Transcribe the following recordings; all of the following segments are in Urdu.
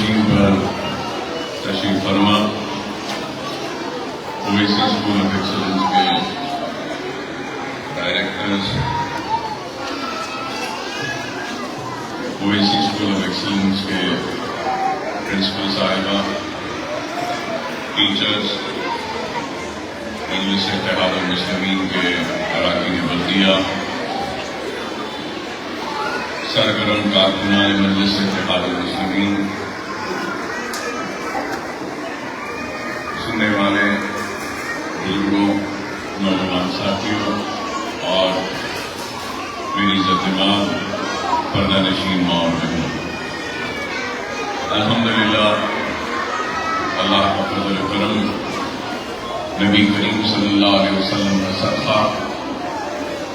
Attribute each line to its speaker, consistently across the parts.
Speaker 1: نشین پر تشریف فرما اویسی اسکول آف ایکسلنس کے directors, Owaisi school of excellence کے پرنسپل صاحبہ، ٹیچرز، مجلس اتحاد المسلمین کے اراکین بلدیہ، سرگرم کارکنان مجلس اتحاد المسلمین، سننے والے بزرگوں، نوجوان ساتھیوں اور میری عزت مآب پردہ نشین ماں اور بہنوں، الحمدللہ اللہ کا فضل و کرم، نبی کریم صلی اللہ علیہ وسلم کا صدقہ،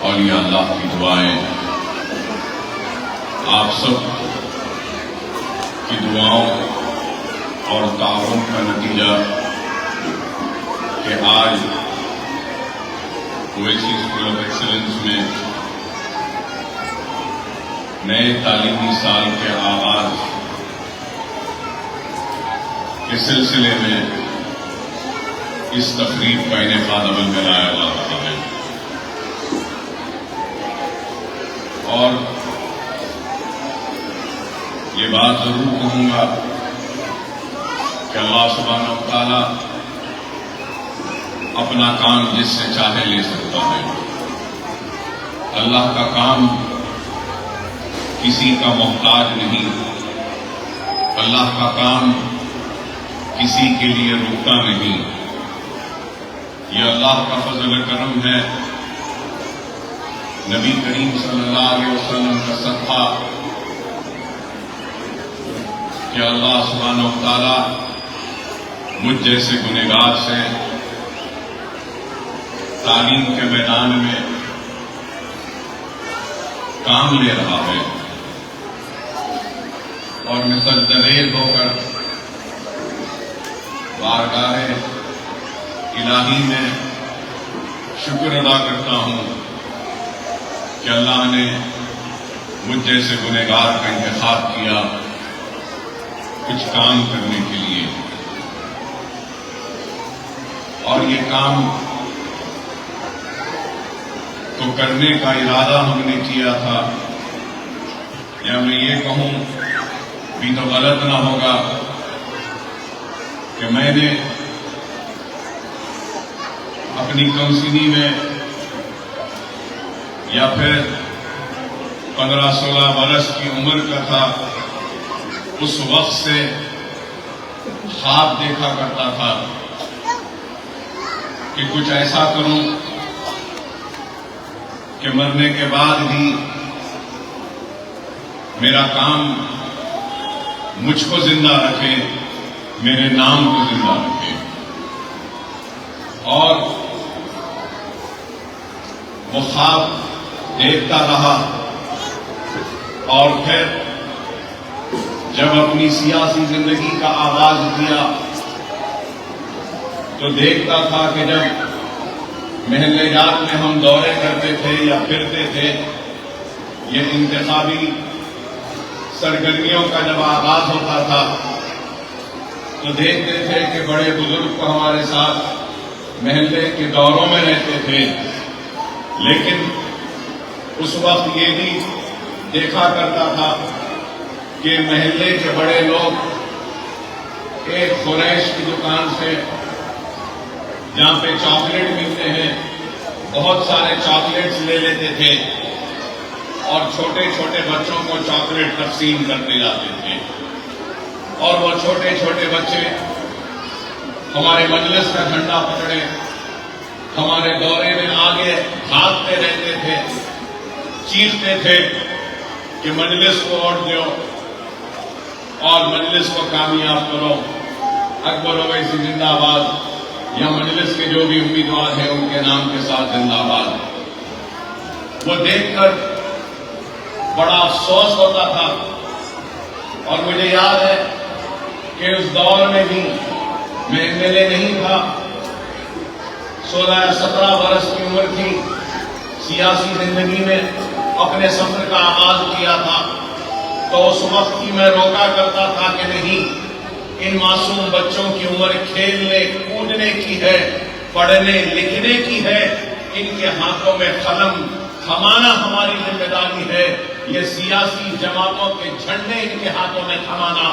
Speaker 1: اولیاء اللہ کی دعائیں، آپ سب کی دعاؤں اور تعاون کا نتیجہ کہ آج اویسی اسکول آف ایکسلنس میں نئے تعلیمی سال کے آغاز کے سلسلے میں اس تقریب کا انعقاد عمل میں لایا جا رہا ہے، اور یہ بات ضرور کہوں گا کہ اللہ سبحانہ و تعالیٰ اپنا کام جس سے چاہے لے سکتا ہے۔ اللہ کا کام کسی کا محتاج نہیں، اللہ کا کام کسی کے لیے رکتا نہیں، یہ اللہ کا فضل و کرم ہے، نبی کریم صلی اللہ علیہ وسلم کا صدقہ کہ اللہ سبحانہ و تعالیٰ مجھ جیسے گنہگار سے تعلیم کے میدان میں کام لے رہا ہے، اور میں سجدہ ہو کر بارگاہ الہی میں شکر ادا کرتا ہوں کہ اللہ نے مجھ جیسے گنہگار کا انتخاب کیا کچھ کام کرنے کے لیے، اور یہ کام تو کرنے کا ارادہ ہم نے کیا تھا، یا میں یہ کہوں بھی تو غلط نہ ہوگا کہ میں نے اپنی کونسلی میں یا پھر 15-16 برس کی عمر کا تھا، اس وقت سے خواب دیکھا کرتا تھا کہ کچھ ایسا کروں کہ مرنے کے بعد بھی میرا کام مجھ کو زندہ رکھے، میرے نام کو زندہ رکھے، اور وہ خواب دیکھتا رہا، اور پھر جب اپنی سیاسی زندگی کا آغاز کیا تو دیکھتا تھا کہ جب محلے جات میں ہم دورے کرتے تھے یا پھرتے تھے، یہ انتخابی سرگرمیوں کا جب آغاز ہوتا تھا تو دیکھتے تھے کہ بڑے بزرگ کو ہمارے ساتھ محلے کے دوروں میں رہتے تھے، لیکن اس وقت یہ بھی دیکھا کرتا تھا کہ محلے کے بڑے لوگ ایک قریش کی دکان سے جہاں پہ چاکلیٹ ملتے ہیں بہت سارے چاکلیٹس لے لیتے تھے، اور چھوٹے چھوٹے بچوں کو چاکلیٹ تقسیم کرتے جاتے تھے، اور وہ چھوٹے چھوٹے بچے ہمارے مجلس کا جھنڈا پکڑے ہمارے دورے میں آگے بھاگتے رہتے تھے، چیختے تھے کہ مجلس کو ووٹ دو اور مجلس کو کامیاب کرو، اکبر اویسی زندہ آباد، یا مجلس کے جو بھی امیدوار ہیں ان کے نام کے ساتھ زندہ آباد۔ وہ دیکھ کر بڑا افسوس ہوتا تھا، اور مجھے یاد ہے کہ اس دور میں بھی میں MLA نہیں تھا، 16 یا 17 برس کی عمر تھی، سیاسی زندگی میں اپنے سفر کا آغاز کیا تھا، تو اس وقت کی میں روکا کرتا تھا کہ نہیں، معصوم بچوں کی عمر کھیلنے کودنے کی ہے، پڑھنے لکھنے کی ہے، ان کے ہاتھوں میں قلم تھمانا ہماری ذمہ داری ہے۔ یہ سیاسی جماعتوں کے جھنڈے ان کے ہاتھوں میں تھمانا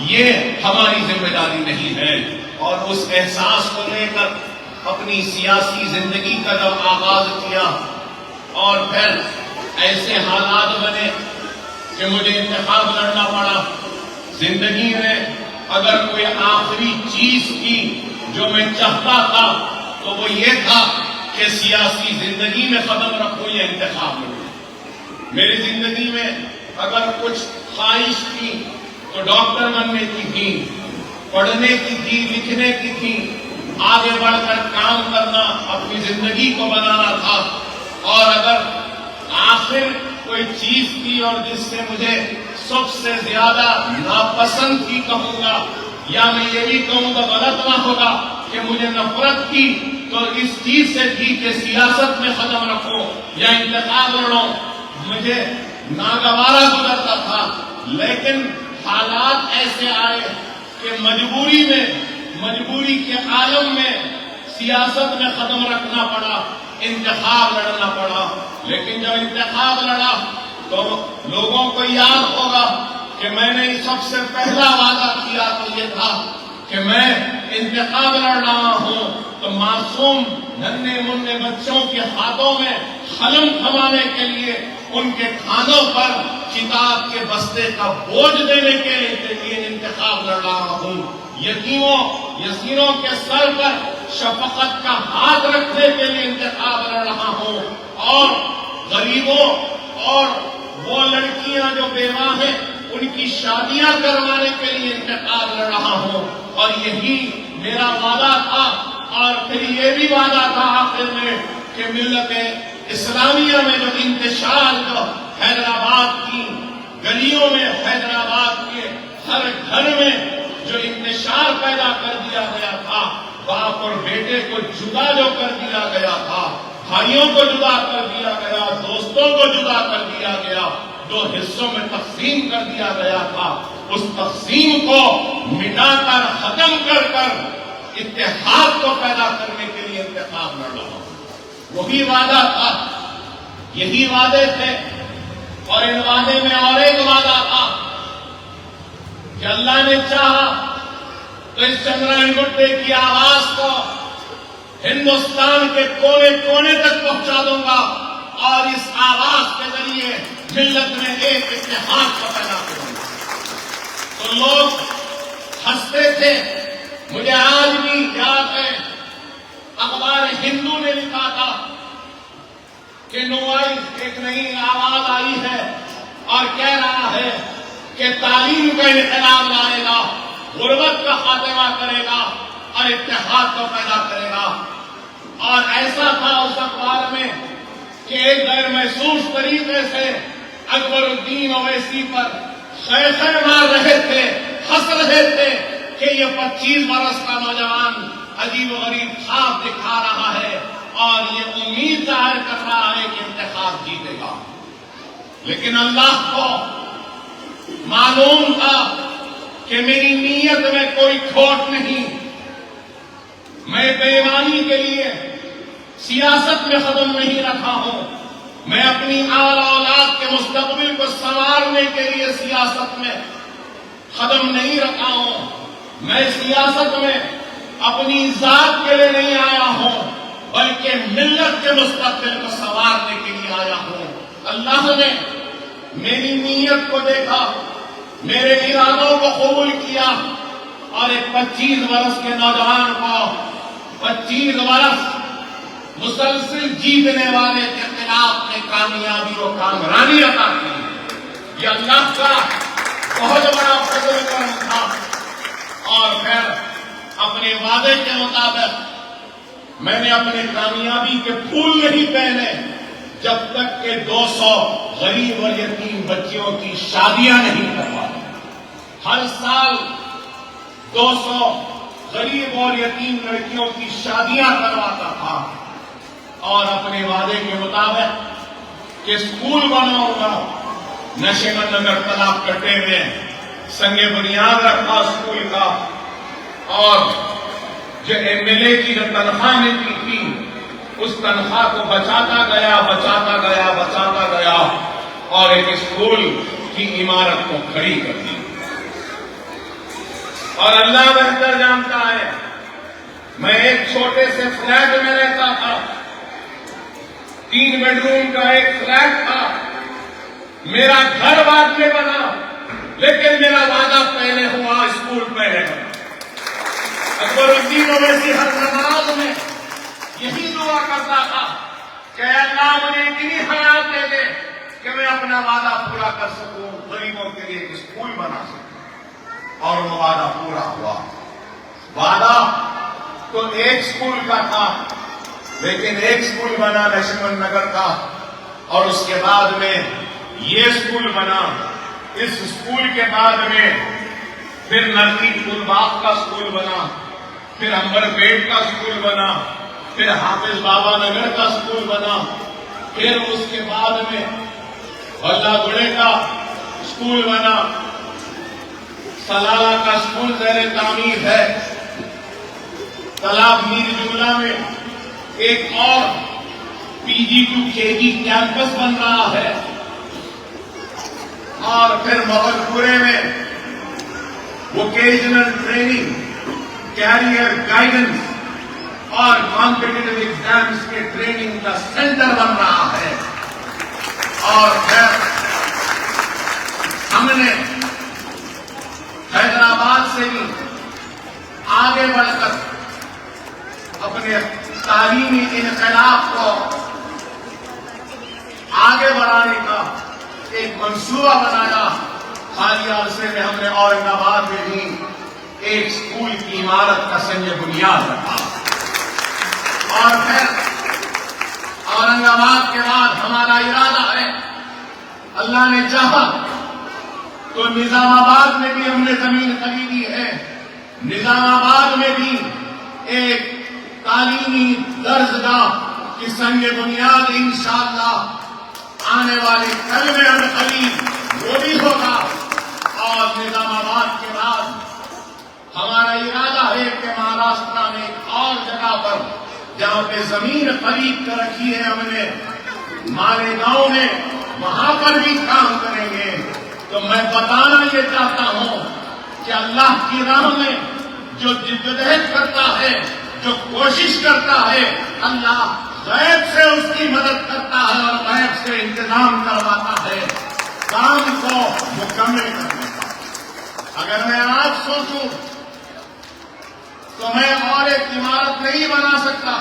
Speaker 1: یہ ہماری ذمہ داری نہیں ہے۔ اور اس احساس کو لے کر اپنی سیاسی زندگی کا جب آغاز کیا اور پھر ایسے حالات بنے کہ مجھے انتخاب لڑنا پڑا، زندگی میں اگر کوئی آخری چیز کی جو میں چاہتا تھا تو وہ یہ تھا کہ سیاسی زندگی میں قدم رکھوں یا انتخاب لڑوں۔ میری زندگی میں اگر کچھ خواہش تھی تو ڈاکٹر بننے کی تھی، پڑھنے کی تھی، لکھنے کی تھی، آگے بڑھ کر کام کرنا، اپنی زندگی کو بنانا تھا۔ اور اگر آخر کوئی چیز تھی اور جس سے مجھے سب سے زیادہ ناپسند تھی کہوں گا، یا میں یہ بھی کہوں گا غلط نہ ہوگا کہ مجھے نفرت تھی، تو اس چیز سے تھی کہ سیاست میں قدم رکھو یا انتخاب لڑو، مجھے ناگوارا گزرتا تھا۔ لیکن حالات ایسے آئے کہ مجبوری کے عالم میں سیاست میں قدم رکھنا پڑا، انتخاب لڑنا پڑا۔ لیکن جب انتخاب لڑا تو لوگوں کو یاد ہوگا کہ میں نے سب سے پہلا وعدہ کیا تو یہ تھا کہ میں انتخاب لڑ رہا ہوں تو معصوم ننھے منھے بچوں کے ہاتھوں میں قلم تھمانے کے لیے، ان کے کھانوں پر کتاب کے بستے کا بوجھ دینے کے لیے انتخاب لڑ رہا ہوں۔ یتیموں کے سر پر شفقت کا ہاتھ رکھنے کے لیے انتخاب لڑ رہا ہوں، اور غریبوں اور وہ لڑکیاں جو بیوہ ہیں ان کی شادیاں کروانے کے لیے انتخاب لڑ رہا ہوں۔ اور یہی میرا وعدہ تھا، اور پھر یہ بھی وعدہ تھا آخر میں کہ ملت اسلامیہ میں جو انتشار جو حیدرآباد کی گلیوں میں، حیدرآباد کے ہر گھر میں جو انتشار پیدا کر دیا گیا تھا، باپ اور بیٹے کو جدا جو کر دیا گیا تھا، بھائیوں کو جدا کر دیا گیا، دوستوں کو جدا کر دیا گیا، دو حصوں میں تقسیم کر دیا گیا تھا، اس تقسیم کو مٹا کر ختم کر کر اتحاد کو پیدا کرنے کے لیے انتخاب لڑ رہا ہوں۔ وہی وعدہ تھا، یہی وعدے تھے، اور ان وعدے میں اور ایک وعدہ تھا کہ اللہ نے چاہا تو اس چندرائن گڈے کی آواز کو ہندوستان کے کونے کونے تک پہنچا دوں گا، اور اس آواز کے ذریعے ملت میں ایک اتحاد کو پیدا کروں گا۔ تو لوگ ہنستے تھے، مجھے آج بھی یاد ہے اخبار ہندو نے لکھا تھا کہ نوائز ایک نئی آواز آئی ہے اور کہہ رہا ہے کہ تعلیم کا انقلاب لائے گا، غربت کا خاتمہ کرے گا اور اتحاد کو پیدا کرے گا۔ اور ایسا تھا اس اخبار میں کہ ایک غیر محسوس طریقے سے اکبر الدین اویسی پر خیخے مار رہے تھے، ہنس رہے تھے کہ یہ 25 برس کا نوجوان عجیب و غریب خواب دکھا رہا ہے اور یہ امید ظاہر کر رہا ہے کہ انتخاب جیتے گا۔ لیکن اللہ کو معلوم تھا کہ میری نیت میں کوئی کھوٹ نہیں، میں بے ایمانی کے لیے سیاست میں قدم نہیں رکھا ہوں، میں اپنی اعلیٰ اولاد کے مستقبل کو سنوارنے کے لیے سیاست میں قدم نہیں رکھا ہوں، میں سیاست میں اپنی ذات کے لیے نہیں آیا ہوں بلکہ ملت کے مستقبل کو سنوارنے کے لیے آیا ہوں۔ اللہ نے میری نیت کو دیکھا، میرے ارادوں کو قبول کیا، اور ایک 25 برس کے نوجوان کو 25 برس مسلسل جیتنے والے کے خلاف میں کامیابی و کامرانی عطا کی۔ یہ اللہ کا بہت بڑا فضل و کرم تھا۔ اور پھر اپنے وعدے کے مطابق میں نے اپنے کامیابی کے پھول نہیں پہنے جب تک کہ 200 غریب اور یتیم بچیوں کی شادیاں نہیں کروائی۔ ہر سال 200 غریب اور یتیم لڑکیوں کی شادیاں کرواتا تھا، اور اپنے وعدے کے مطابق کہ اسکول بناؤں گا، نشے میں اگر طلاق کٹے ہوئے سنگ بنیاد رکھا اسکول کا، اور جو MLA کی جو تنخواہ ملتی تھی اس تنخواہ کو بچاتا گیا اور ایک اسکول کی عمارت کو کھڑی کر دی. اور اللہ بہتر جانتا ہے، میں ایک چھوٹے سے فلیٹ میں رہتا تھا، 3 بیڈروم کا ایک فلیٹ تھا. میرا گھر بعد میں بنا، لیکن میرا وعدہ پہلے ہوا، اسکول پہلے بنا. اکبر الدین اویسی ہر نماز میں یہی دعا کرتا تھا کہ اللہ مجھے اتنی حیات دے دے کہ میں اپنا وعدہ پورا کر سکوں، غریبوں کے لیے ایک اسکول بنا سکوں. اور وہ وعدہ پورا ہوا. وعدہ تو ایک اسکول کا تھا، لیکن ایک اسکول بنا لکشمن نگر کا، اور اس کے بعد میں یہ اسکول بنا. اس اسکول کے بعد میں پھر نرسی پھول باغ کا اسکول بنا، پھر امبر پیٹ کا اسکول بنا، پھر حافظ بابا نگر کا اسکول بنا، پھر اس کے بعد میں بلہ گڑے کا اسکول بنا. سلالہ کا اسکول زیر تعمیر ہے. تالاب میر جملہ میں ایک اور PG to KG کیمپس بن رہا ہے. اور پھر مغل پورے میں ووکیشنل ٹریننگ، کیریئر گائیڈنس اور کمپٹیٹو ایگزامز کے ٹریننگ کا سینٹر بن رہا ہے. اور پھر ہم نے حیدرآباد سے بھی آگے بڑھ کر اپنے تعلیمی انقلاب کو آگے بڑھانے کا ایک منصوبہ بنایا. حالیہ عرصے میں ہم نے اورنگ آباد میں بھی ایک اسکول کی عمارت کا سنگ بنیاد رکھا. اور پھر اورنگ آباد کے بعد ہمارا ارادہ ہے، اللہ نے چاہا تو نظام آباد میں بھی ہم نے زمین خریدی ہے. نظام آباد میں بھی ایک تعلیمی درسگاہ کی سنگ بنیاد انشاءاللہ آنے والے کل میں ہم قریب وہ بھی ہوگا. اور نظام آباد کے بعد ہمارا ارادہ ہے کہ مہاراشٹر میں ایک اور جگہ پر جہاں پہ زمین خرید کر رکھی ہے ہم نے مالیگاؤں میں، وہاں پر بھی کام کریں گے. تو میں بتانا یہ چاہتا ہوں کہ اللہ کی راہ میں جو جدوجہد کرتا ہے، جو کوشش کرتا ہے، اللہ غیب سے اس کی مدد کرتا ہے اور غیب سے انتظام کرواتا ہے کام کو مکمل کرنے کا. اگر میں آج سوچوں تو میں اور ایک عمارت نہیں بنا سکتا.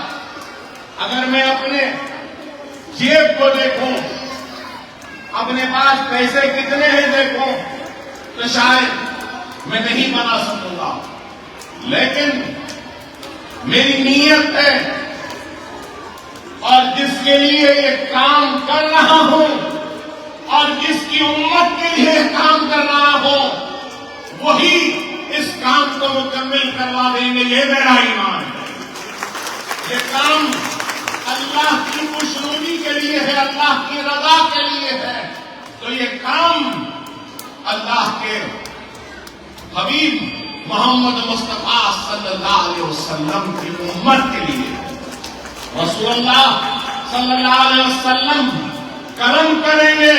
Speaker 1: اگر میں اپنے جیب کو دیکھوں، اپنے پاس پیسے کتنے ہیں دیکھوں، تو شاید میں نہیں بنا سکوں گا. لیکن میری نیت ہے اور جس کے لیے یہ کام کر رہا ہوں اور جس کی امت کے لیے کام کر رہا ہوں، وہی اس کام کو مکمل کروا دیں گے. یہ میرا ایمان ہے. یہ کام اللہ کی خوشنودی کے لیے ہے، اللہ کی رضا کے لیے ہے. تو یہ کام اللہ کے حبیب محمد مصطفیٰ صلی اللہ علیہ وسلم کی امت کے لیے. رسول اللہ صلی اللہ علیہ وسلم کرم کریں گے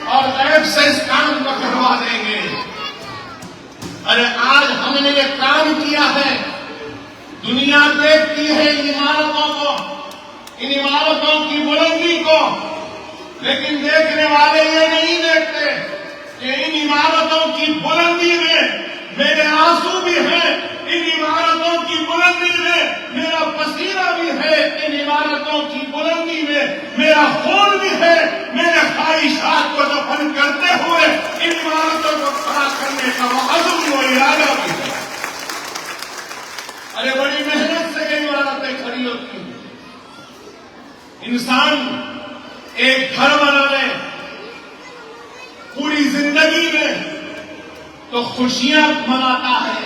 Speaker 1: اور غیب سے اس کام کو کروا دیں گے. ارے آج ہم نے یہ کام کیا ہے، دنیا دیکھتی ہے ان عمارتوں کو، ان عمارتوں کی بلندی کو، لیکن دیکھنے والے یہ نہیں دیکھتے کہ ان عمارتوں کی بلندی میں میرے آنسو بھی ہیں، ان عمارتوں کی بلندی میں میرا پسینہ بھی ہے، ان عمارتوں کی بلندی میں میرا خون بھی ہے، میرے خواہشات کو دفن کرتے ہوئے ان عمارتوں کو کھڑا کرنے کا وہ عزم و ارادہ بھی ہے. ارے بڑی محنت سے یہ عمارتیں کھڑی ہوتی ہیں. انسان ایک گھر بنا لے پوری زندگی میں تو خوشیاں مناتا ہے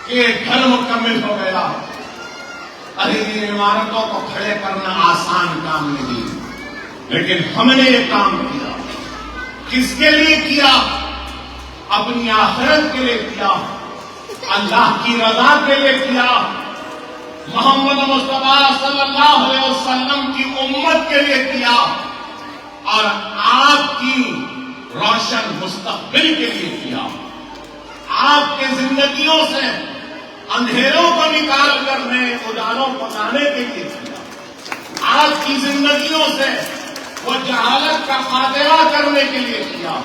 Speaker 1: کہ گھر مکمل ہو گیا. ارے ان عمارتوں کو کھڑے کرنا آسان کام نہیں، لیکن ہم نے یہ کام کیا. کس کے لیے کیا؟ اپنی آخرت کے لیے کیا. اللہ کی رضا کے لیے کیا، محمد مصطفیٰ صلی اللہ علیہ وسلم کی امت کے لیے کیا، اور آپ کی روشن مستقبل کے لیے کیا، آپ کے زندگیوں سے اندھیروں کو نکال کر نئے اجالوں کو لانے کے لیے کیا، آپ کی زندگیوں سے وہ جہالت کا خاتمہ کرنے کے لیے کیا،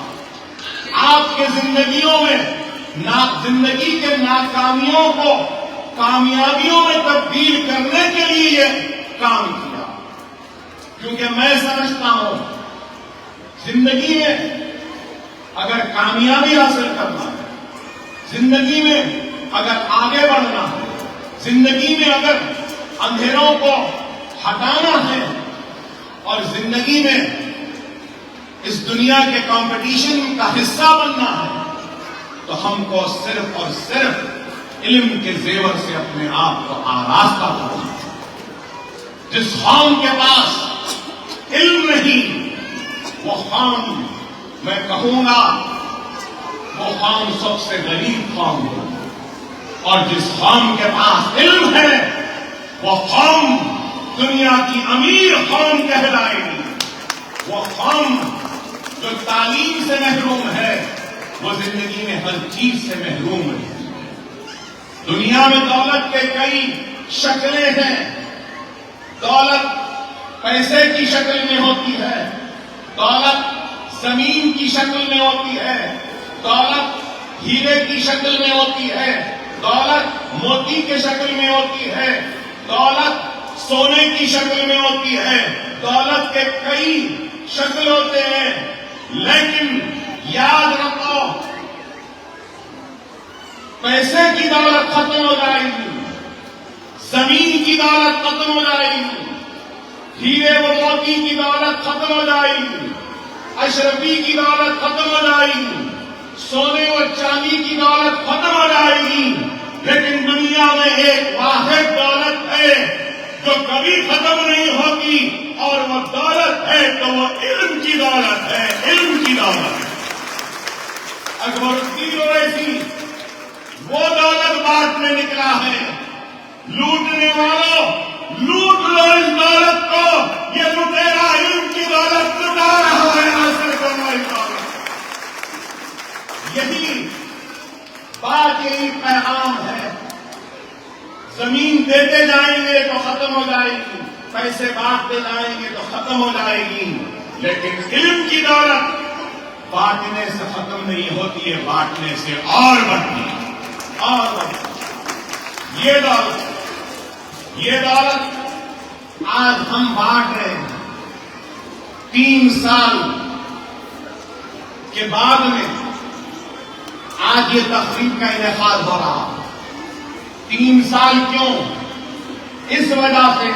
Speaker 1: آپ کے زندگیوں میں زندگی کے ناکامیوں کو کامیابیوں میں تبدیل کرنے کے لیے یہ کام کیا۔ کیونکہ میں سمجھتا ہوں زندگی میں اگر کامیابی حاصل کرنا ہے، زندگی میں اگر آگے بڑھنا ہے، زندگی میں اگر اندھیروں کو ہٹانا ہے اور زندگی میں اس دنیا کے کمپٹیشن کا حصہ بننا ہے، تو ہم کو صرف اور صرف علم کے زیور سے اپنے آپ کو آراستہ کرنا ہے۔ جس قوم کے پاس علم نہیں، وہ قوم میں کہوں گا وہ قوم سب سے غریب قوم ہے، اور جس قوم کے پاس علم ہے وہ قوم دنیا کی امیر قوم کہلائے گی۔ وہ قوم جو تعلیم سے محروم ہے وہ زندگی میں ہر چیز سے محروم ہے۔ دنیا میں دولت کے کئی شکلیں ہیں، دولت پیسے کی شکل میں ہوتی ہے، دولت زمین کی شکل میں ہوتی ہے، دولت ہیرے کی شکل میں ہوتی ہے، دولت موتی کی شکل میں ہوتی ہے، دولت سونے کی شکل میں ہوتی ہے، دولت کے کئی شکل ہوتے ہیں، لیکن یاد رکھو پیسے کی دولت ختم ہو جائے گی، زمین کی دولت ختم ہو جائے گی، ہیرے و موتی کی دولت ختم ہو جائے گی، اشرفی کی دولت ختم ہو جائے گی، سونے و چاندی کی دولت ختم ہو جائے گی، لیکن دنیا میں ایک واحد دولت ہے جو کبھی ختم نہیں ہوگی، اور وہ دولت ہے تو وہ علم کی دولت ہے، علم کی دولت ہے۔ اکبر الدین اویسی وہ دولت بانٹنے نکلا ہے، لوٹنے والوں لوٹ لو اس دولت کو، یہ لٹیرا علم کی دولت لٹا رہا ہے، حاصل کرنا اس دولت۔ یہی بات، یہی پیغام ہے۔ زمین دیتے جائیں گے تو ختم ہو جائے گی، پیسے بانٹتے جائیں گے تو ختم ہو جائے گی، لیکن علم کی دولت بانٹنے سے ختم نہیں ہوتی ہے، بانٹنے سے اور بڑھتی ہے، اور بڑھتی ہے۔ یہ دولت آج ہم بانٹ رہے ہیں۔ 3 سال کے بعد میں آج یہ تقریب کا انعقاد ہو رہا ہے۔ 3 سال کیوں؟ اس وجہ سے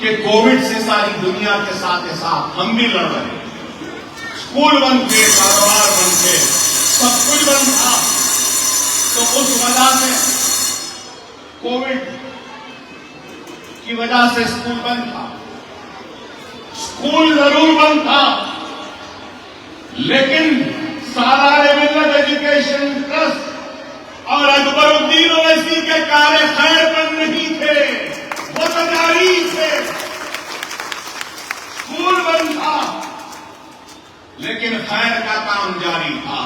Speaker 1: کہ کووڈ سے ساری دنیا کے ساتھ ہم بھی لڑ رہے ہیں۔ اسکول بند تھے، کاروبار بند تھے، سب کچھ بند تھا، تو اس وجہ سے کووڈ کی وجہ سے اسکول بند تھا، اسکول ضرور بند تھا، لیکن سالار ملت ایجوکیشن ٹرسٹ اور اکبر الدین اویسی کے کار خیر بند نہیں تھے، وہ تو جاری تھے۔ اسکول بند تھا لیکن خیر کا کام جاری تھا۔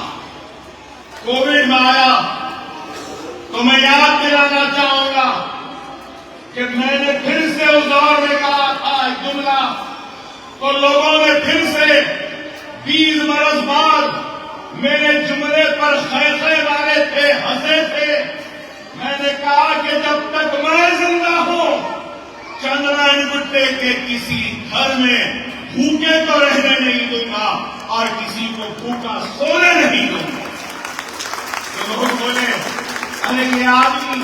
Speaker 1: کووڈ میں آیا تو میں یاد دلانا چاہوں گا کہ میں نے پھر سے اس دور میں کہا تھا ایک جملہ، تو لوگوں نے پھر سے 20 برس بعد میرے جملے پر خیخے والے تھے، ہنسے تھے۔ میں نے کہا کہ جب تک میں زندہ ہوں چندرائن گٹے کے کسی گھر میں بھوکے تو رہنے نہیں دوں گا اور کسی کو بھوکا سونے نہیں دوں گا۔ تو لوگ بولے ارے یہ آدمی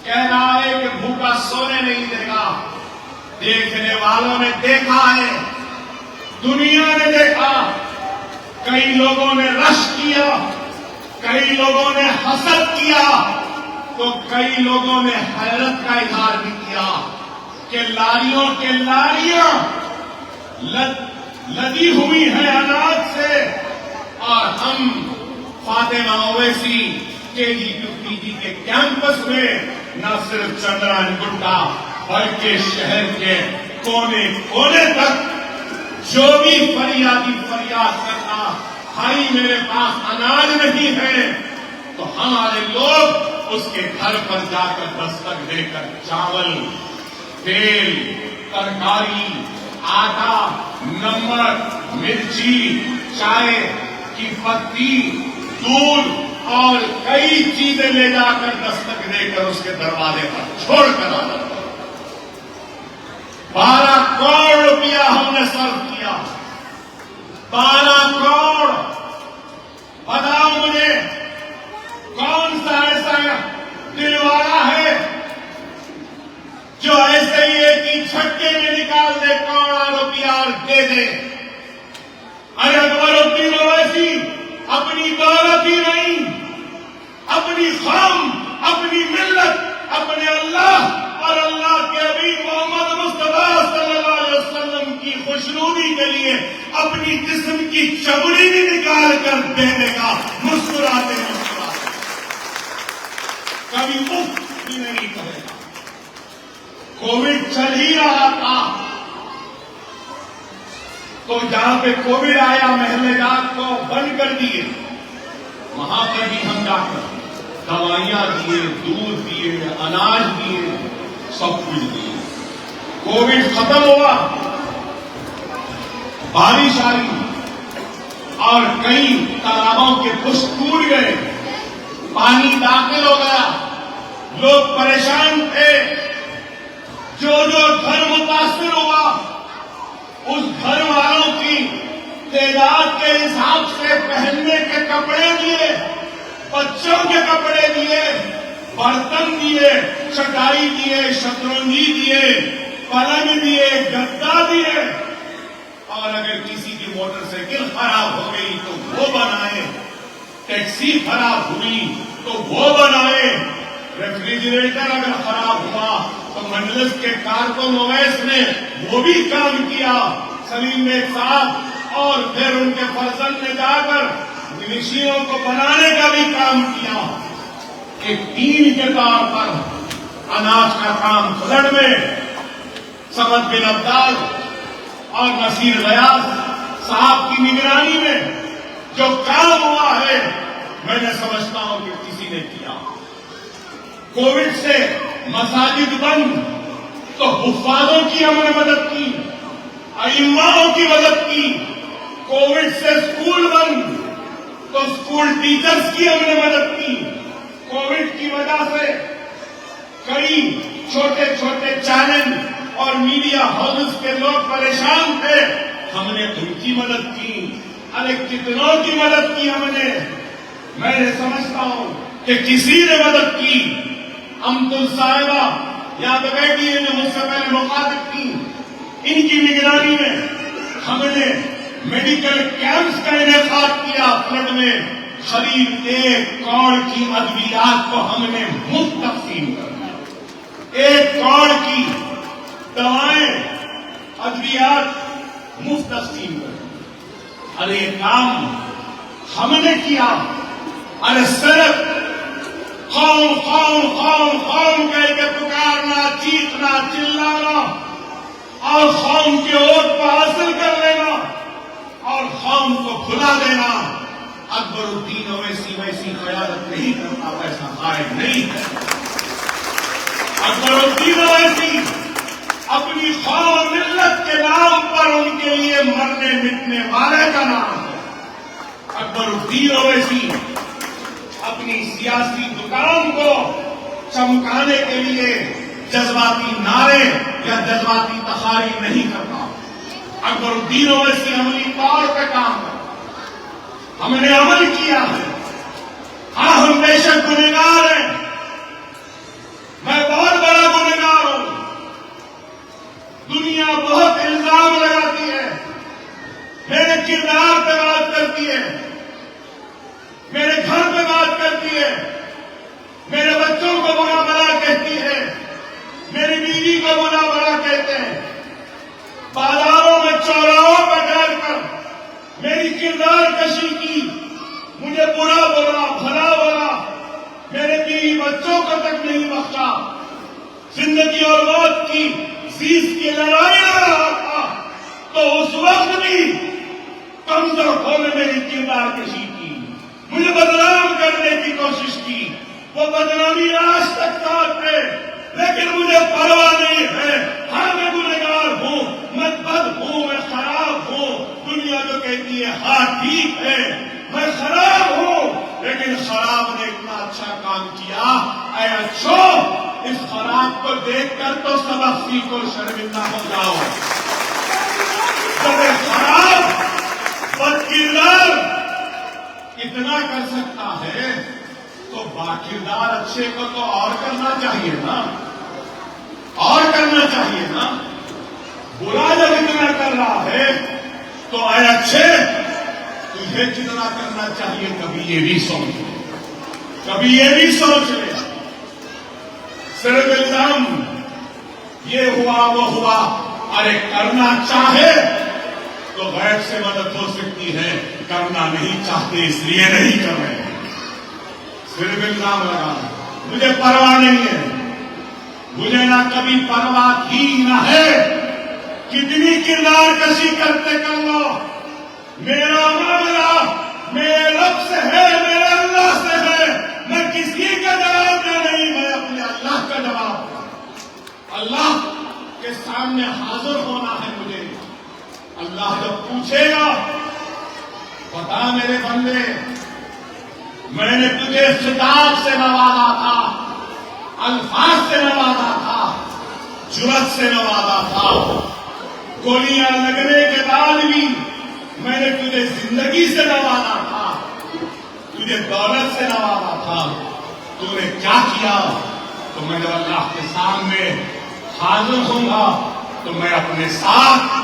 Speaker 1: کہہ رہا ہے کہ بھوکا سونے نہیں دے گا۔ دیکھنے والوں نے دیکھا ہے، دنیا نے دیکھا، کئی لوگوں نے رش کیا، کئی لوگوں نے حسد کیا، تو کئی لوگوں نے حیرت کا اظہار بھی کیا کہ لاریوں کے لاریاں لدی ہوئی ہیں اناج سے، اور ہم فاطمہ اویسی KG2PG کے کیمپس میں نہ صرف چندران گڈا بلکہ شہر کے کونے کونے تک جو بھی فریاد کرتا بھائی میرے پاس اناج نہیں ہے تو ہمارے لوگ اس کے گھر پر جا کر دستک دے کر چاول، تیل، ترکاری، آٹا، نمک، مرچی، چائے کی پتی، دودھ اور کئی چیزیں لے جا کر دستک دے کر اس کے دروازے پر چھوڑ کر آنا۔ 12 کروڑ روپیہ ہم نے صرف کیا، 12 کروڑ۔ بتاؤ مجھے کون سا ایسا دل والا ہے جو ایسے ہی ایک ہی چھٹکے میں نکال دے کروڑوں روپیہ اور دے دے؟ ارے اکبر الدین اویسی اپنی دولت ہی نہیں، اپنی قوم، اپنی ملت، اپنے اللہ اور اللہ کے حبیب محمد مصطفیٰ صلی اللہ علیہ وسلم کی خوشنودی کے لیے اپنی جسم کی چمڑی بھی نکال کر دینے کا مسکراتے مسکراتے، کبھی مفت بھی نہیں کرے گا۔ کووڈ چل ہی رہا تھا تو جہاں پہ کووڈ آیا محلے جات کو بند کر دیے، وہاں پر بھی ہم جا کر دوائیاں دیے، دودھ دیے، اناج دیے، سب کچھ دیے۔ کووڈ ختم ہوا، بارش آئی اور کئی تالابوں کے پشت ٹوٹ گئے، پانی داخل ہو گیا، لوگ پریشان تھے۔ جو گھر متاثر ہوا اس گھر والوں کی تعداد کے حساب سے پہننے کے کپڑے دیے، بچوں کے کپڑے دیے، برتن دیے، چٹائی دیے، شطرنجی دیے، پلنگ دیے، گدا دیے، اور اگر کسی کی موٹر سائیکل خراب ہو گئی تو وہ بنائے، ٹیکسی خراب ہوئی تو وہ بنائے، ریفریجریٹر اگر خراب ہوا تو مجلس کے کارکن اویس نے وہ بھی کام کیا، سلیم بیگ صاحب اور پھر ان کے فرزند نے جا کر مشینوں کو بنانے کا بھی کام کیا۔ ایک ٹیم کے طور پر اناج کا کام فلڈ میں سمد بن عبدال اور نصیر غیاث صاحب کی نگرانی میں جو کام ہوا ہے، میں نے سمجھتا ہوں کہ کسی نے کیا۔ کووڈ سے مساجد بند تو حفاظوں کی ہم نے مدد کی، ائماؤں کی مدد کی۔ کووڈ سے اسکول بند تو اسکول ٹیچرز کی ہم نے مدد کی۔ کووڈ کی وجہ سے کئی چھوٹے چھوٹے چینل اور میڈیا ہاؤسز کے لوگ پریشان تھے، ہم نے ان کی مدد کی۔ ارے کتنوں کی مدد کی ہم نے۔ میں نے سمجھتا ہوں کہ کسی نے مدد کی۔ امتل صاحبہ یہاں پہ بیٹھی ہے جو مجھ سے پہلے مخاطب کی، ان کی نگرانی میں ہم نے میڈیکل کیمپس کا انعقاد کیا۔ فلڈ میں قریب 1 کروڑ کی ادویات کو ہم نے مفت تقسیم کر دیا۔ 1 کروڑ کی دوائیں، ادویات مفت تقسیم کر دی۔ ارے یہ کام ہم نے کیا۔ ارے صرف قوم قوم قوم قوم کہہ کے پکارنا، چیخنا، چلانا اور قوم کے ووٹ کو حاصل کر لینا اور قوم کو بھلا دینا، اکبر الدین اویسی ویسی قیادت نہیں کرتا، ویسا قائد نہیں ہے۔ اکبر الدین اویسی اپنی قوم ملت کے نام پر ان کے لیے مرنے مٹنے والے کا نام ہے۔ اکبر الدین اویسی اپنی سیاسی دکان کو چمکانے کے لیے جذباتی نعرے یا جذباتی تقاریر نہیں کرتا۔ اکبر الدین اویسی عملی طور پہ کام کرتا، ہم نے عمل کیا ہے۔ ہاں ہم بے شک گنہگار ہیں، میں بہت بڑا گنہگار ہوں، دنیا بہت الزام لگاتی ہے، میرے کردار پہ بات کرتی ہے، میرے گھر پہ بات کرتی ہے، میرے بچوں کو برا بھلا کہتی ہے، میری بیوی کو برا بھلا کہتے ہیں، بازاروں میں چوراہوں پر ڈال کر میری کردار کشی کی، مجھے برا بولا، بھلا بولا، بخشا, زندگی اور موت کی زیز کی لڑائی لڑ رہا تھا, تو اس وقت بھی کمزور ہونے میری کردار کشی کی, مجھے بدنام کرنے کی کوشش کی. وہ بدنامی آج تک ساتھ ہے, لیکن مجھے پرواہ نہیں ہے. ہاں میں گنہگار ہوں, میں بد ہوں, میں خراب ہوں. دنیا جو کہتی ہے ہاں ٹھیک ہے میں خراب ہوں, لیکن خراب نے اتنا اچھا کام کیا. اے اچھو, اس خراب کو دیکھ کر تو سبق سیکھو, شرمندہ ہو جاؤ. جب خراب بد کردار اتنا کر سکتا ہے تو باکردار اچھے کو تو اور کرنا چاہیے نا, اور کرنا چاہیے نا. برا جب اتنا کر رہا ہے تو اے اچھے تجھے جتنا کرنا چاہیے کبھی یہ بھی سوچ لے, کبھی یہ بھی سوچ لے. صرف الزام یہ ہوا وہ ہوا, ارے کرنا چاہے تو غیب سے مدد ہو سکتی ہے, کرنا نہیں چاہتے اس لیے نہیں کر رہے. صرف الزام لگانا مجھے پرواہ نہیں ہے, مجھے نہ کبھی پرواہ تھی نہ ہے. کتنی کردار کشی کرتے کر لو, میرا معاملہ میرے رب سے ہے, میرے اللہ سے ہے. میں کسی کا جواب دے نہیں, میں اپنے اللہ کا جواب دوں. اللہ کے سامنے حاضر ہونا ہے مجھے. اللہ جب پوچھے گا بتا میرے بندے میں نے تجھے خطاب سے نوازا تھا, الفاظ سے نوازا تھا, جرأت سے نوازا تھا, گولیاں لگنے کے بعد بھی میں نے تجھے زندگی سے نوازا تھا, تجھے دولت سے نوازا تھا. تو نے کیا کیا؟ تو میں جب اللہ کے سامنے حاضر ہوں گا تو میں اپنے ساتھ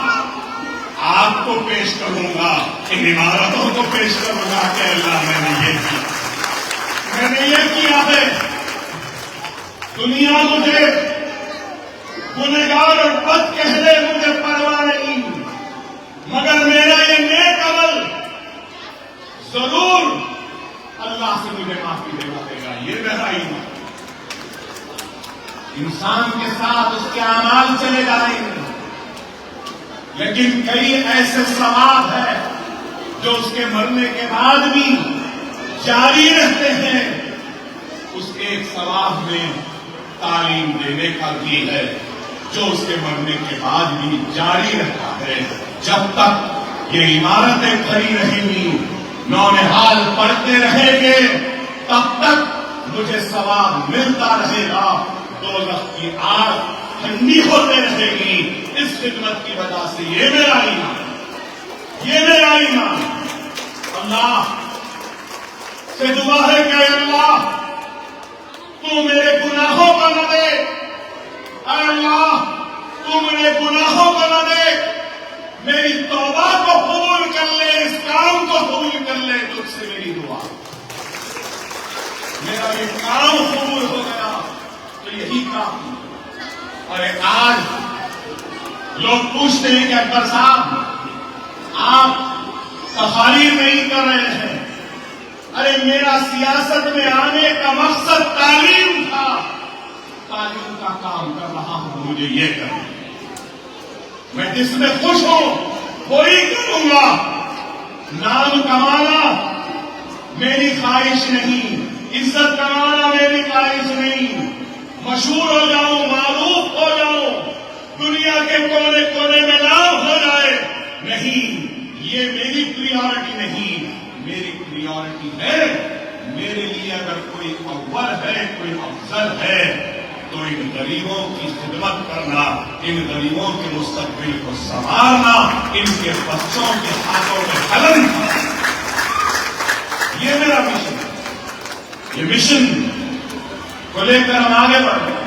Speaker 1: آپ کو پیش کروں گا, ان عمارتوں کو پیش کروں گا کہ اللہ میں نے یہ کیا, میں نے یہ کیا ہے. دنیا مجھے گنہگار اور بد کہہ دے, مجھے پرواہ نہیں, مگر میرا یہ نیک عمل ضرور اللہ سے مجھے معافی دے گا. یہ میرا ایمان. انسان کے ساتھ اس کے اعمال چلے جائیں گے, لیکن کئی ایسے ثواب ہیں جو اس کے مرنے کے بعد بھی جاری رہتے ہیں. اس ایک ثواب میں تعلیم دینے کا بھی ہے جو اس کے مرنے کے بعد بھی جاری رہتا ہے. جب تک یہ عمارتیں کھڑی رہیں گی, نونہال پڑھتے رہیں گے, تب تک مجھے ثواب ملتا رہے گا. دوزخ کی آگ ٹھنڈی ہوتے رہے گی. اس خدمت کی وجہ سے یہ میرا ایمان, یہ میرا ایمان. اللہ سے دعا ہے کہ اللہ تو میرے گناہوں کو نہ دے, اے اللہ تو میرے گناہوں کو نہ دے, میری توبہ کو قبول کر لے, اس کام کو قبول کر لے. تجھ سے میری دعا, میرا یہ کام قبول ہو گیا تو یہی کام. اور آج لوگ پوچھتے ہیں کہ اکبر صاحب آپ تقاریر نہیں کر رہے ہیں. ارے میرا سیاست میں آنے کا مقصد تعلیم تھا, تعلیم کا کام کر رہا ہوں, مجھے یہ کرنا ہے. میں جس میں خوش ہوں وہی کروں گا. نام کمانا میری خواہش نہیں, عزت کمانا میری خواہش نہیں, مشہور ہو جاؤں, معروف ہو جاؤں, دنیا کے کونے کونے میں نام ہو جائے, نہیں, یہ میری پریورٹی نہیں. میری پریورٹی ہے, میرے لیے اگر کوئی اول ہے, کوئی افضل ہے, تو ان غریبوں کی خدمت کرنا, ان غریبوں کے مستقبل کو سنوارنا, ان کے بچوں کے ہاتھوں میں قلم کرنا, یہ میرا مشن ہے. یہ مشن کو لے کر ہم آگے بڑھ رہے ہیں.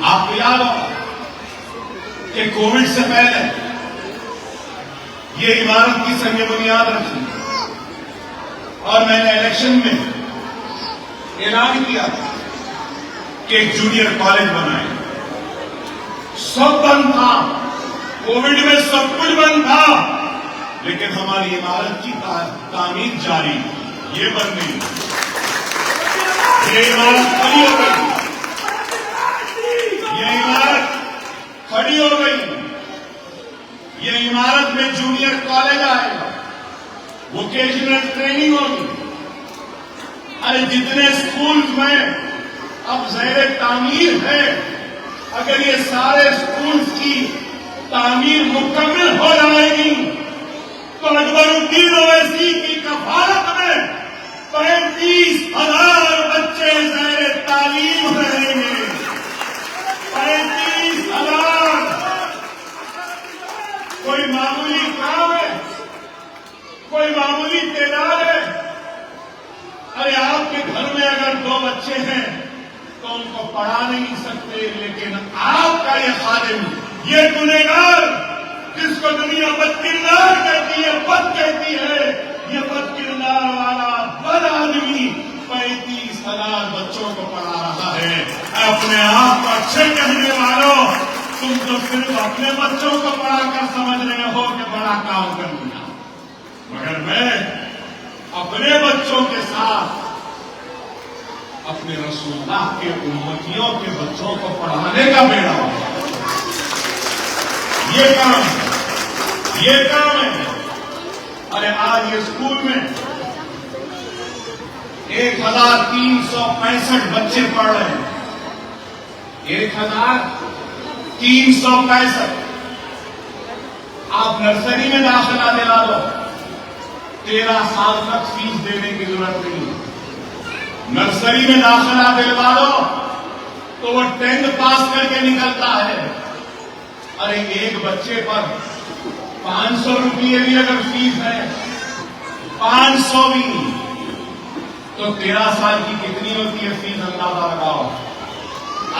Speaker 1: آپ کو یاد ہو کہ کووڈ سے پہلے یہ عمارت کی سنگ بنیاد رکھی اور میں نے الیکشن میں اعلان کیا کہ ایک جونیئر کالج بنائے. سب بند تھا, کووڈ میں سب کچھ بند تھا, لیکن ہماری عمارت کی تعمیر جاری, یہ بند نہیں. یہ عمارت کھڑی ہو گئی. بڑی ہو گئی، یہ عمارت میں جونیئر کالج آئے گا، ووکیشنل ٹریننگ ہوگی. ارے جتنے اسکولز میں اب زیر تعمیر ہے، اگر یہ سارے اسکولز کی تعمیر مکمل ہو جائے گی تو اکبر الدین اویسی کی کفالت میں 35,000 بچے زیر تعلیم رہیں گے. 35,000 کوئی معمولی کام ہے؟ کوئی معمولی تعداد ہے؟ ارے آپ کے گھر میں اگر 2 بچے ہیں تو ان کو پڑھا نہیں سکتے، لیکن آپ کا یہ خادم، یہ گنہگار جس کو دنیا بد کردار کہتی ہے، بد کہتی ہے، یہ بد کردار والا بد آدمی 35,000 بچوں کو پڑھا رہا ہے. اپنے آپ کو اچھے کہنے والوں، تم تو صرف اپنے بچوں کو پڑھا کر سمجھ رہے ہو کہ بڑا کام کر دیا، مگر میں اپنے بچوں کے ساتھ اپنے رسول اللہ کے امتیوں کے بچوں کو پڑھانے کا بیڑا ہوگا. یہ کام ہے. ارے آج یہ اسکول میں 1,365 بچے پڑھ رہے ہیں. 1,365. آپ نرسری میں داخلہ دلا دو، 13 سال تک فیس دینے کی ضرورت نہیں. نرسری میں داخلہ دلوا دو تو وہ 10th پاس کر کے نکلتا ہے. ارے ایک بچے پر 500 روپئے بھی اگر فیس ہے، 500 بھی، تو 13 سال کی کتنی ہوتی ہے فیس؟ اندازہ لگاؤ.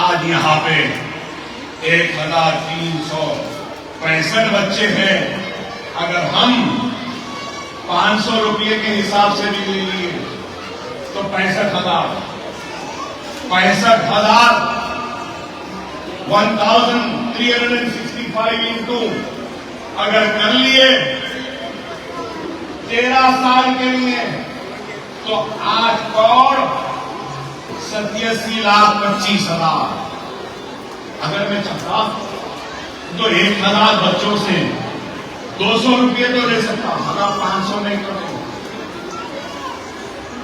Speaker 1: آج یہاں پہ 1,365 بچے ہیں. اگر ہم 500 روپئے کے حساب سے بھی لے لیے تو 65,000 1,365 انٹو اگر کر لیے 13 سال کے لیے تو 8,87,25,000. اگر میں چاہتا تو 1,000 بچوں سے 200 روپئے تو لے سکتا، اگر 500 نہیں تو نہیں.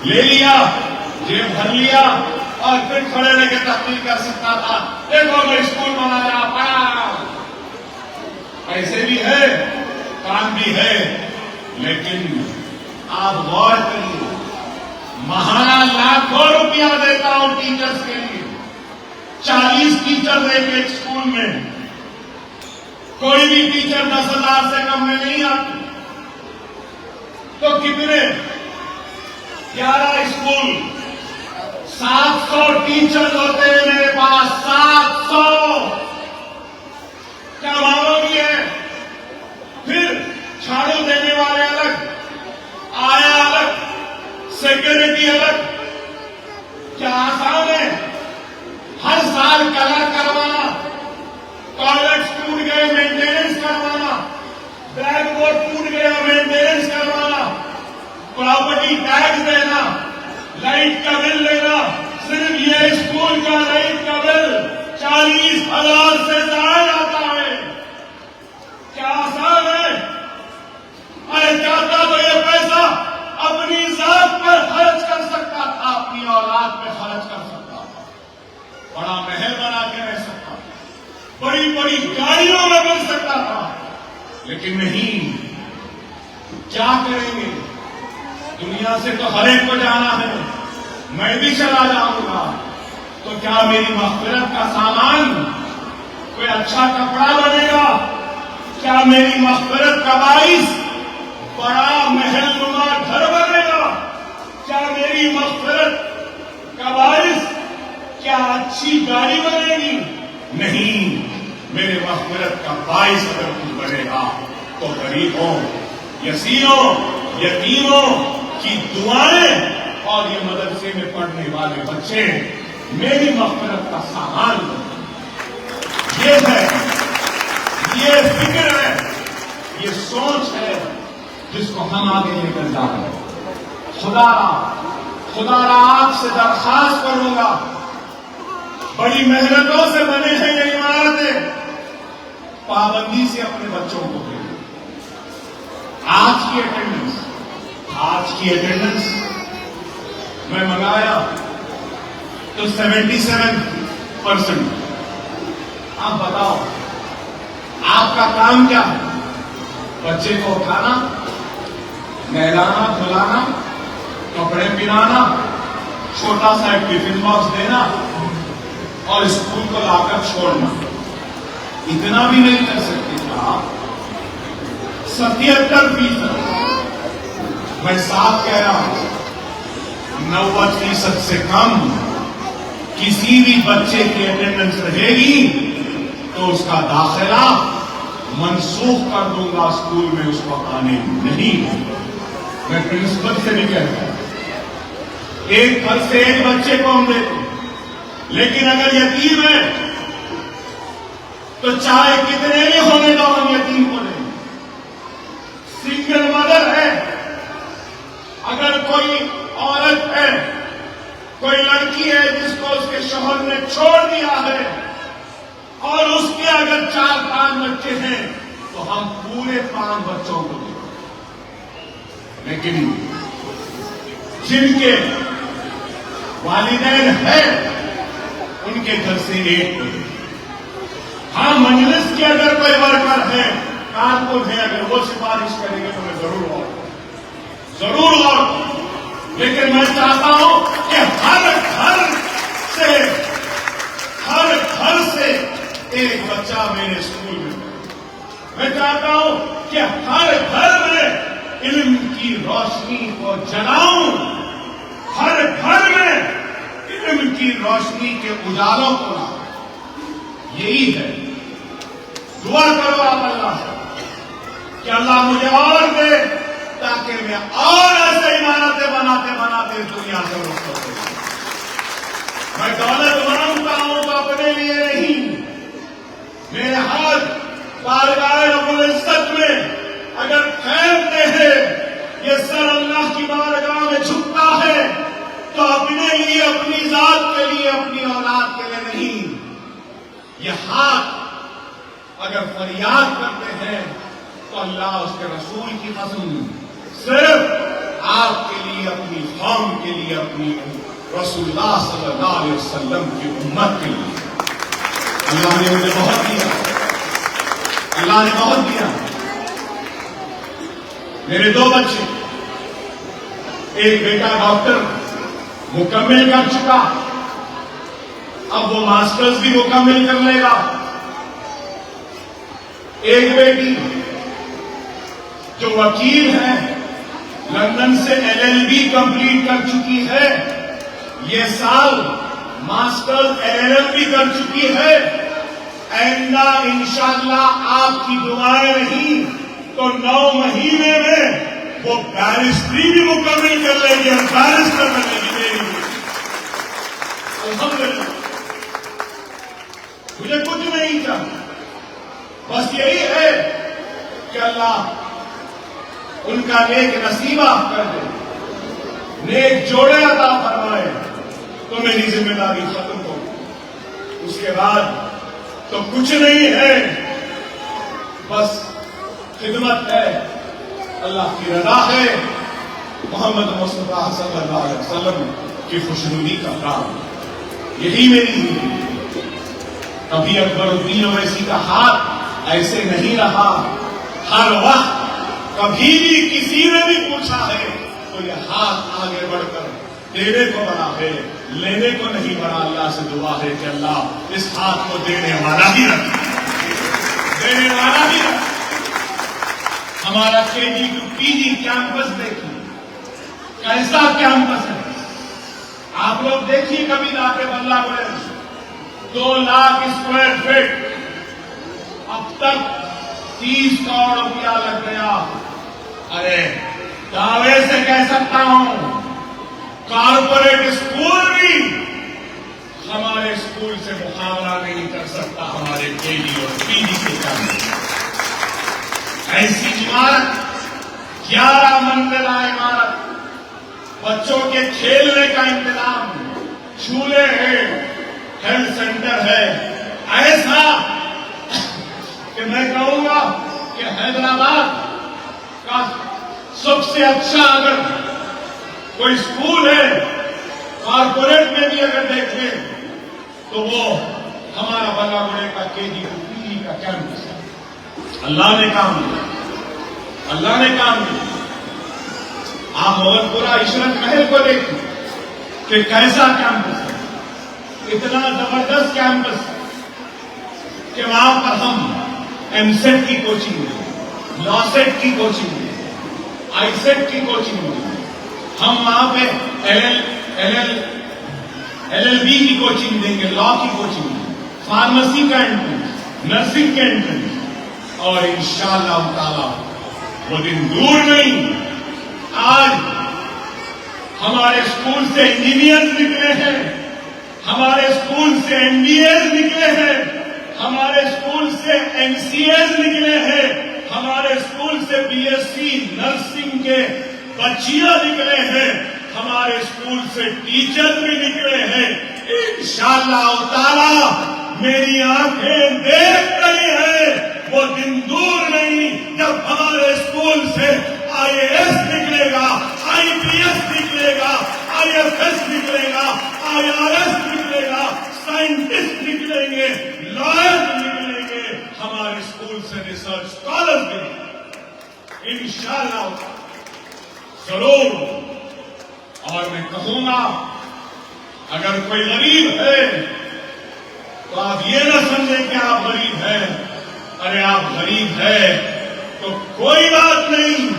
Speaker 1: لے لیا، جیب بھر لیا اور پھر کھڑے رہ کے تقریر کر سکتا تھا، دیکھو میں اسکول بنایا، پڑھا. پیسے بھی ہے، کام بھی ہے، لیکن آپ غور کریے، مہانا لاکھوں روپیہ دیتا ہوں ٹیچرز کے لیے. 40 ٹیچر ایک اسکول میں، کوئی بھی ٹیچر 10,000 سے کم میں نہیں آتی. تو کتنے؟ 11 اسکول، 700 ٹیچر ہوتے ہیں میرے پاس. 700 کیا معلوم ہے؟ پھر جھاڑو دینے والے الگ، آیا الگ، سیکورٹی الگ. کیا آسان ہے؟ ہر سال کلر کروانا، ٹوائلٹ ٹوٹ گئے مینٹیننس کروانا، بلیک بورڈ ٹوٹ گیا مینٹیننس کروانا، پراپرٹی ٹیکس دینا، لائٹ کا بل لینا. صرف یہ اسکول کا لائٹ کا بل 40,000 سے زائد آتا ہے. کیا آسان ہے؟ میں چاہتا تو یہ پیسہ اپنی ذات پر خرچ کر سکتا تھا، اپنی اولاد پہ خرچ کر سکتا تھا، بڑا محل بنا کے رہ سکتا تھا، بڑی بڑی گاڑیوں میں مل سکتا تھا، لیکن نہیں. کیا کریں گے؟ دنیا سے تو ہر ایک کو جانا ہے، میں بھی چلا جاؤں گا. تو کیا میری مغفرت کا سامان کوئی اچھا کپڑا بنے گا؟ کیا میری مغفرت کا باعث بڑا محل نما گھر بنے گا؟ کیا میری مغفرت کا باعث کیا اچھی گاڑی بنے گی؟ نہیں. میرے مغفرت کا باعث اگر کچھ بنے گا تو غریبوں، یسیروں، یتیموں کی دعائیں اور یہ مدرسے میں پڑھنے والے بچے میری مغفرت کا سامان بنے. یہ ہے، یہ فکر ہے، یہ سوچ ہے جس کو ہم آگے لے کر جا رہے ہیں. خدا را آپ سے درخواست کروں گا، بڑی محنتوں سے بنے ہیں یہ عمارتیں، پابندی سے اپنے بچوں کو بھیجیں. آج کی اٹینڈنس میں منگایا تو 77%. آپ بتاؤ آپ کا کام کیا ہے؟ بچے کو اٹھانا، نہلانا دھلانا، کپڑے پہنانا، چھوٹا سا ایک ٹفن باکس دینا اور اسکول کو لا کر چھوڑنا. اتنا بھی نہیں کر سکتے کیا؟ 77%. میں صاف کہہ رہا ہوں 90% سے کم کسی بھی بچے کی اٹینڈنس رہے گی تو اس کا داخلہ منسوخ کر دوں گا اسکول میں، اس کو آنے نہیں. میں پرنسپل سے بھی کہتا ہوں ایک گھر سے ایک بچے کو ہم دیتے ہیں، لیکن اگر یتیم ہے تو چاہے کتنے بھی ہونے دو ہم یتیم کو دیں. سنگل مدر ہے، اگر کوئی عورت ہے، کوئی لڑکی ہے جس کو اس کے شوہر نے چھوڑ دیا ہے اور اس کے اگر 4-5 بچے ہیں تو ہم پورے 5 بچوں کو دیں. لیکن جن کے والدین ہیں ان کے گھر سے ایک کو دیں. ہاں مجلس کے اگر کوئی ورکر ہے، کارکن ہے، اگر وہ سفارش کریں گے تو میں ضرور اور لیکن میں چاہتا ہوں کہ ہر گھر سے ایک بچہ میرے اسکول میں. میں چاہتا ہوں کہ ہر گھر میں علم کی روشنی کو جلاؤں، ہر گھر میں علم کی روشنی کے اجالوں کو لاؤں. یہی ہے. دعا کرو آپ اللہ سے کہ اللہ مجھے اور دے تاکہ میں اور ایسے عمارتیں بناتے دنیا سے رخ کر سکوں. میں دولت مانگتا ہوں تو اپنے لیے نہیں. میرے ہاتھ بارگاہ رب العزت میں اگر پھیلتے ہیں، یہ سر اللہ کی بارگاہ میں جھکتا ہے تو اپنے لیے، اپنی ذات کے لیے، اپنی اولاد کے لیے نہیں. یہ ہاتھ اگر فریاد کرتے ہیں تو اللہ اس کے رسول کی قسم صرف آپ کے لیے، اپنی قوم کے لیے، اپنی رسول اللہ صلی اللہ علیہ وسلم کی امت کے لیے. اللہ نے مجھے بہت دیا، اللہ نے بہت دیا. میرے 2 بچے، ایک بیٹا ڈاکٹر مکمل کر چکا، اب وہ ماسٹرز بھی مکمل کر لے گا. ایک بیٹی جو وکیل ہے، لندن سے LLB کمپلیٹ کر چکی ہے، یہ سال ماسٹرز LLM بھی کر چکی ہے. آئندہ انشاءاللہ آپ کی دعائیں نہیں تو 9 مہینے میں وہ بیرسٹری بھی مکمل کر لے گی اور بیرسٹر بنے گی. الحمدللہ. مجھے کچھ نہیں چاہیے، بس یہی ہے کہ اللہ ان کا نیک نصیب آپ کر دے، نیک جوڑے عطا فرمائے تو میری ذمہ داری ختم ہو. اس کے بعد تو کچھ نہیں ہے، بس خدمت ہے، اللہ کی رضا ہے، محمد مصطفیٰ صلی اللہ علیہ وسلم کی خوشنودی کا کام. یہی میری زندگی. کبھی اکبر الدین اویسی کا ہاتھ ایسے نہیں رہا. ہر وقت کبھی بھی کسی نے بھی پوچھا ہے تو یہ ہاتھ آگے بڑھ کر دینے کو بڑا ہے، لینے کو نہیں بڑا. اللہ سے دعا ہے کہ اللہ اس ہاتھ کو دینے والا ہی رکھ، دینے والا ہی رکھ. ہمارا KG to PG کیمپس دیکھیے کیسا کیمپس ہے. آپ لوگ دیکھیے کبھی جا کے بلہ کالج 2 لاکھ اسکوائر فٹ، اب تک 30 کروڑ روپیہ لگ گیا. ارے دعوے سے کہہ سکتا ہوں کارپوریٹ اسکول بھی ہمارے اسکول سے مقابلہ نہیں کر سکتا ہمارے KG اور PG کے کیمپس. ایسی عمارت، 11 منزلہ عمارت، بچوں کے کھیلنے کا انتظام، جھولے ہیں، ہیلتھ سینٹر ہے، ایسا کہ میں کہوں گا کہ حیدرآباد کا سب سے اچھا اگر کوئی اسکول ہے کارپوریٹ میں بھی اگر دیکھیں تو وہ ہمارا بلا بڑے کا KG کا کیمپس ہے. اللہ نے کام دیا, اللہ نے کام دیا. آپ محمد پورہ عشرت محل کو دیکھیں کہ کیسا کیمپس ہے, اتنا زبردست کیمپس کہ وہاں پر ہم MSET کی کوچنگ دیں, LAWSET کی کوچنگ دیں, ISET کی کوچنگ دیں. ہم وہاں پہ LLB کی کوچنگ دیں گے, لا کی کوچنگ دیں گے, فارمیسی کا انٹرنس, نرسنگ کا انٹرنس, اور انشاءاللہ تعالی وہ دن دور نہیں. آج ہمارے اسکول سے انجینئرز نکلے ہیں, ہمارے اسکول سے MBAs نکلے ہیں, ہمارے اسکول سے MCAs نکلے ہیں, ہمارے اسکول سے BSc نرسنگ کے بچیاں نکلے ہیں, ہمارے اسکول سے ٹیچر بھی نکلے ہیں. انشاءاللہ تعالی میری آنکھیں دیکھ رہی ہیں, وہ دن دور نہیں جب ہمارے اسکول سے IAS نکلے گا, IPS نکلے گا, IFS نکلے گا, IRS نکلے گا, سائنٹسٹ نکلیں گے, لائر نکلیں گے, ہمارے اسکول سے ریسرچ اسکالر بھی انشاءاللہ ضرور. اور میں کہوں گا اگر کوئی غریب ہے تو آپ یہ نہ سمجھیں کہ آپ غریب ہیں. ارے آپ غریب ہیں تو کوئی بات نہیں,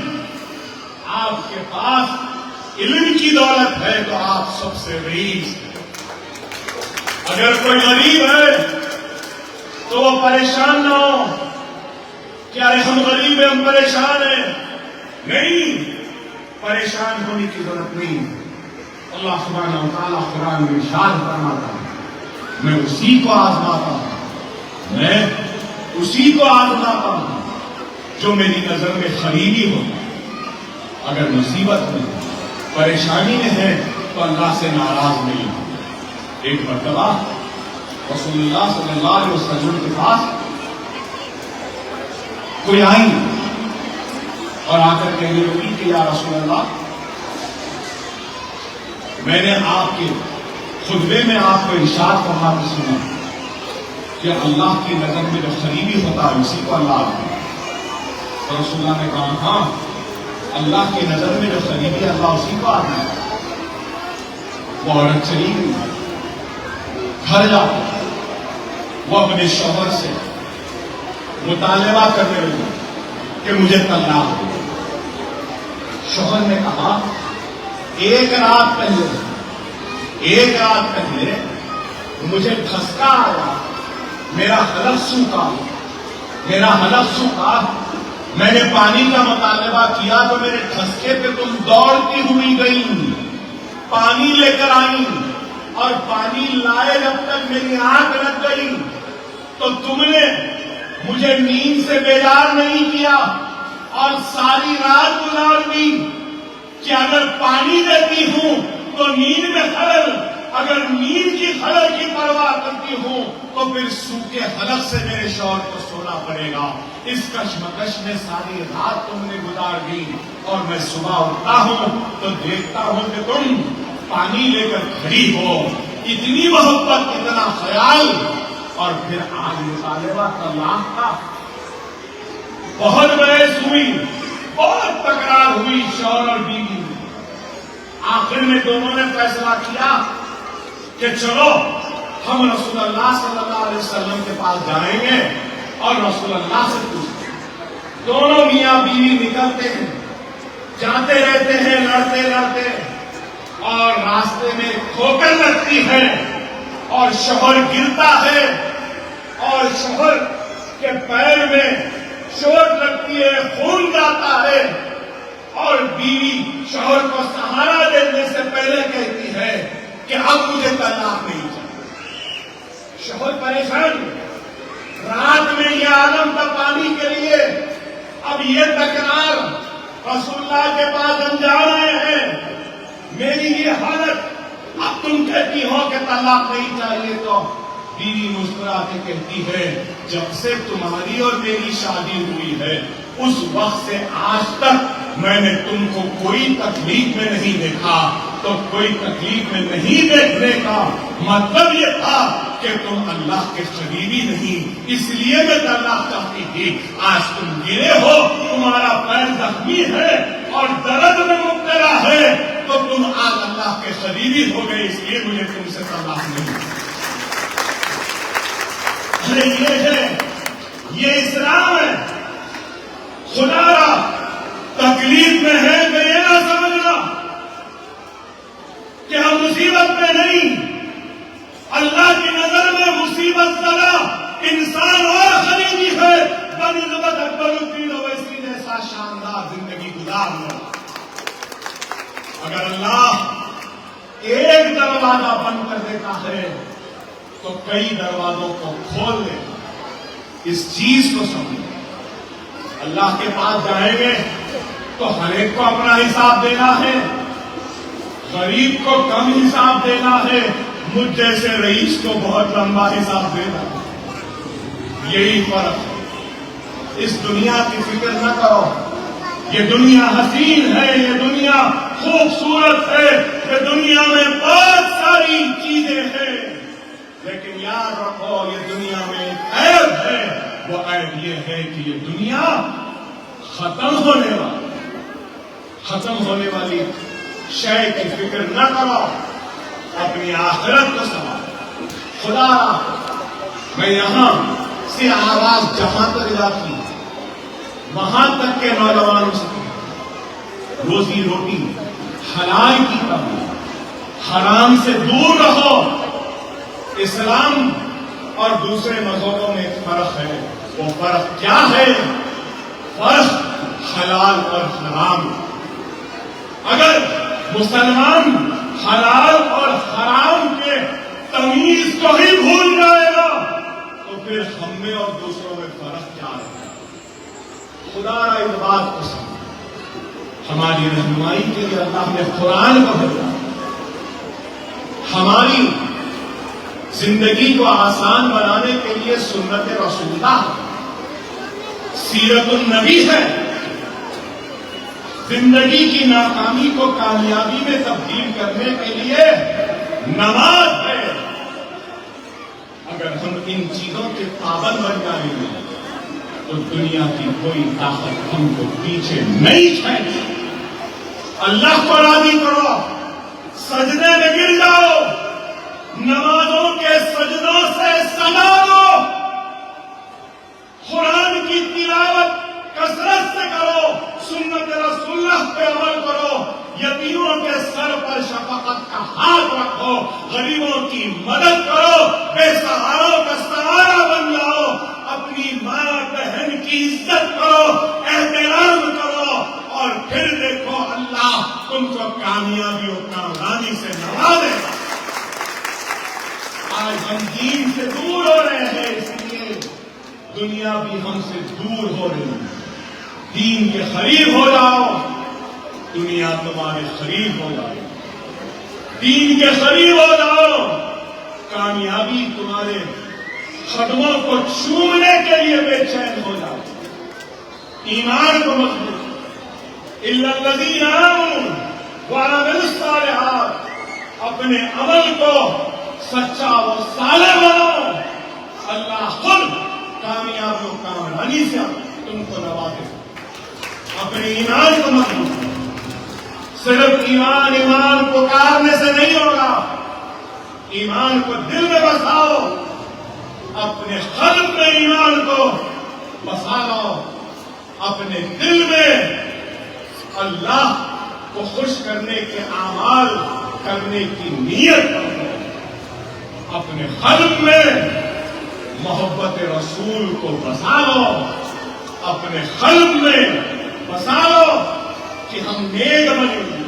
Speaker 1: آپ کے پاس علم کی دولت ہے تو آپ سب سے غریب ہیں. اگر کوئی غریب ہے تو وہ پریشان نہ ہو کہ ارے ہم غریب ہیں, ہم پریشان ہیں. نہیں, پریشان ہونے کی ضرورت نہیں. اللہ سبحانہ و تعالیٰ قرآن میں ارشاد فرماتا ہے, میں اسی کو آزماتا ہوں, میں اسی کو آزماتا ہوں جو میری نظر میں قریبی ہو. اگر مصیبت میں پریشانی میں ہے تو اللہ سے ناراض نہیں ہو. ایک مرتبہ رسول اللہ صلی اللہ علیہ وسلم کے پاس کوئی آئی اور آ کر کہنے لگی کہ یا رسول اللہ, میں نے آپ کے خطبے میں آپ کو ارشاد فرماتے سنا کہ اللہ کی نظر میں جو قریبی ہوتا ہے اسی کو اللہ آتا ہے. تو رسول اللہ نے کہا ہاں, اللہ کی نظر میں جو قریبی اللہ اسی کو آتا ہے. وہ عورت چلی گئی, گھر جا وہ اپنے شوہر سے مطالبہ کرنے لگی کہ مجھے طلاق دو. شوہر نے کہا ایک رات پہلے مجھے دھسکا آیا, میرا حلق سوکھا, میں نے پانی کا مطالبہ کیا تو میرے دھسکے پہ تم دوڑتی ہوئی گئی, پانی لے کر آئی, اور پانی لائے جب تک میری آنکھ لگ گئی تو تم نے مجھے نیند سے بیدار نہیں کیا اور ساری رات گزار دی کہ اگر پانی دیتی ہوں تو نیند میں خلل, اگر نیند کی خلل کی پرواہ کرتی ہوں تو پھر سوکھے حلق سے میرے شوہر کو سونا پڑے گا. اس کشمکش میں ساری رات تم نے گزار دی, اور میں صبح اٹھتا ہوں تو دیکھتا ہوں کہ تم پانی لے کر کھڑی ہو. اتنی محبت, اتنا خیال. اور پھر آج مطالبہ طلاق کا. بہت بحث ہوئی, بہت تکرار ہوئی شوہر اور بیوی میں. آخر میں دونوں نے فیصلہ کیا کہ چلو ہم رسول اللہ صلی اللہ علیہ وسلم کے پاس جائیں گے اور رسول اللہ سے پوچھیں گے. دونوں میاں بیوی نکلتے ہیں, جاتے رہتے ہیں لڑتے, اور راستے میں ٹھوکر لگتی ہے اور شوہر گرتا ہے اور شوہر کے پیر میں چوٹ لگتی ہے, خون جاتا ہے, اور بیوی شوہر کو سہارا دینے سے پہلے کہتی ہے کہ اب مجھے طلاق نہیں چاہیے. شوہر پریشان, رات میں یہ عالم تھا پانی کے لیے, اب یہ تکرار رسول اللہ کے پاس ہم جا رہے ہیں, میری یہ حالت, اب تم کہتی ہو کہ طلاق نہیں چاہیے. تو بیوی مسکرا کے کہتی ہے جب سے تمہاری اور میری شادی ہوئی ہے اس وقت سے آج تک میں نے تم کو کوئی تکلیف میں نہیں دیکھا، تو کوئی تکلیف میں نہیں دیکھنے کا مطلب یہ تھا کہ تم اللہ کے قریبی نہیں، اس لیے میں طلاق چاہتی تھی۔ آج تم گرے ہو، تمہارا پیر زخمی ہے اور درد میں مبتلا ہے، تو تم آج اللہ کے قریبی ہو گئے، اس لیے مجھے تم سے طلاق نہیں۔ یہ ہے، یہ اسلام ہے۔ خدا را تکلیف میں ہے تو یہ نہ سمجھنا کہ ہم مصیبت میں نہیں، اللہ کی نظر میں مصیبت زدہ انسان اور خریدی ہے بنسبت اکبر الدین اویسی جیسا شاندار زندگی گزارنا۔ اگر اللہ ایک دروازہ بند کر دیتا ہے تو کئی دروازوں کو کھول دے۔ اس چیز کو سمجھیں، اللہ کے پاس جائیں گے تو ہر ایک کو اپنا حساب دینا ہے، غریب کو کم حساب دینا ہے، مجھ جیسے رئیس کو بہت لمبا حساب دینا ہے۔ یہی فرق ہے۔ اس دنیا کی فکر نہ کرو، یہ دنیا حسین ہے، یہ دنیا خوبصورت ہے، یہ دنیا میں بہت ساری چیزیں ہیں، لیکن یاد رکھو یہ دنیا میں ایک عیب ہے، وہ عیب یہ ہے کہ یہ دنیا ختم ہونے والی شے کی فکر نہ کرو، اپنی آخرت کو سنبھالو۔ خدا میں یہاں سے آواز جہاں تک جاتی وہاں تک کے نوجوانوں سے روزی روٹی حلال کی کمائی، حرام سے دور رہو۔ اسلام اور دوسرے مذہبوں میں ایک فرق ہے، وہ فرق کیا ہے؟ فرق حلال اور حرام۔ اگر مسلمان حلال اور حرام کے تمیز کو ہی بھول جائے گا تو پھر ہم میں اور دوسروں میں فرق کیا ہے؟ خدا را اس بات کو سمجھ، ہماری رہنمائی کے لیے اللہ نے قرآن کو بھیجا، ہماری زندگی کو آسان بنانے کے لیے سنت رسول اللہ، سیرت النبی ہے، زندگی کی ناکامی کو کامیابی میں تبدیل کرنے کے لیے نماز ہے۔ اگر ہم ان چیزوں کے پابند بن جائیں گے تو دنیا کی کوئی طاقت ہم کو پیچھے نہیں چھوڑے گی۔ اللہ کو راضی کرو، سجدے میں گر جاؤ، نمازوں کے سجدوں سے سنا دو، قرآن کی تلاوت کثرت سے کرو، سنت رسول اللہ پہ عمل کرو، یتیموں کے سر پر شفقت کا ہاتھ رکھو، غریبوں کی مدد کرو، بے سہاروں کا سہارا بن جاؤ، اپنی ماں بہن کی عزت کرو، احترام کرو، اور پھر دیکھو اللہ تم کو کامیابی و کامرانی سے نوازے گا۔ آج ہم دین سے دور ہو رہے ہیں، اس لیے دنیا بھی ہم سے دور ہو رہی ہے۔ دین کے قریب ہو جاؤ، دنیا تمہارے قریب ہو جائے۔ دین کے قریب ہو جاؤ، کامیابی تمہارے قدموں کو چھونے کے لیے بے چین ہو جائے۔ ایمان کو مضبوط، الا الذین آمنوا وعملوا الصالحات، اپنے عمل کو سچا و صالح بناؤ، اللہ خود کامیابی و کامرانی سے تم کو نوازے۔ اپنے ایمان کو مضبوط، صرف ایمان پکارنے سے نہیں ہوگا، ایمان کو دل میں بساؤ، اپنے قلب میں ایمان کو بسا لو، اپنے دل میں اللہ کو خوش کرنے کے اعمال کرنے کی نیت کرو، اپنے قلب میں محبت رسول کو بسا لو، اپنے قلب میں بسا لو کہ ہم نیک بنیں گے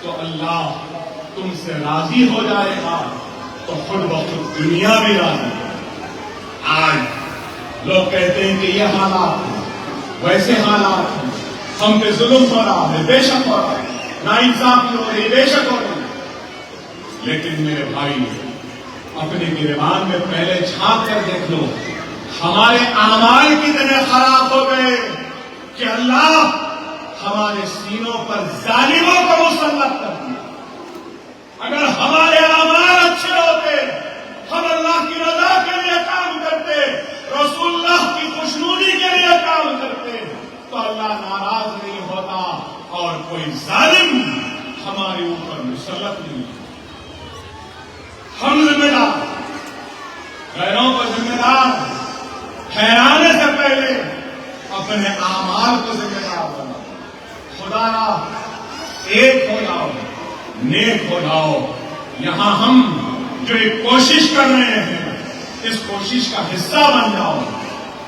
Speaker 1: تو اللہ تم سے راضی ہو جائے گا، تو خود بخود دنیا بھی راضی ہے۔ آج لوگ کہتے ہیں کہ یہ حالات ہیں، ویسے حالات ہیں، ہم پہ ظلم ہو رہا ہے، بے شک ہو رہا ہے، ناانصافی ہو رہی ہے، بے شک ہو رہی ہے، لیکن میرے بھائی اپنے گریبان میں پہلے جھانک کر دیکھ لو ہمارے اعمال کتنے خراب ہو گئے کہ اللہ ہمارے سینوں پر ظالموں کو مسلط کر دیا۔ اگر ہمارے اعمال اچھے ہوتے، ہم اللہ کی رضا کے لیے کام کرتے، رسول اللہ کی خوشنودی کے لیے کام کرتے، تو اللہ ناراض نہیں ہوتا اور کوئی ظالم ہمارے اوپر مسلط نہیں ہوتا۔ ہم ذمہ دار، غیروں کو ذمہ دار ٹھہرانے سے پہلے اپنے اعمال کو ذمہ دار بناؤ۔ خدا را ایک ہو جاؤ، نیک ہو جاؤ۔ یہاں ہم جو ایک کوشش کر رہے ہیں، اس کوشش کا حصہ بن جاؤ۔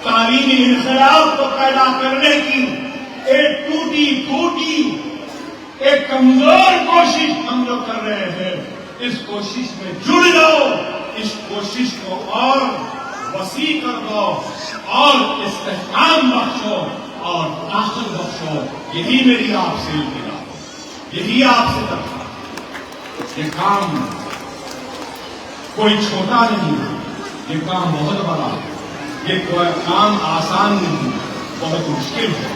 Speaker 1: تعلیمی انقلاب کو پیدا کرنے کی ایک ٹوٹی پھوٹی، ایک کمزور کوشش ہم جو کر رہے ہیں، اس کوشش میں جڑ جاؤ، اس کوشش کو اور وسیع کر دو اور استحکام بخشو اور طاقت بخشو۔ یہی میری آپ سے التجا، یہی آپ سے درخواست۔ یہ کام کوئی چھوٹا نہیں، یہ کام بہت بڑا ہے، یہ کوئی کام آسان نہیں، بہت مشکل ہے۔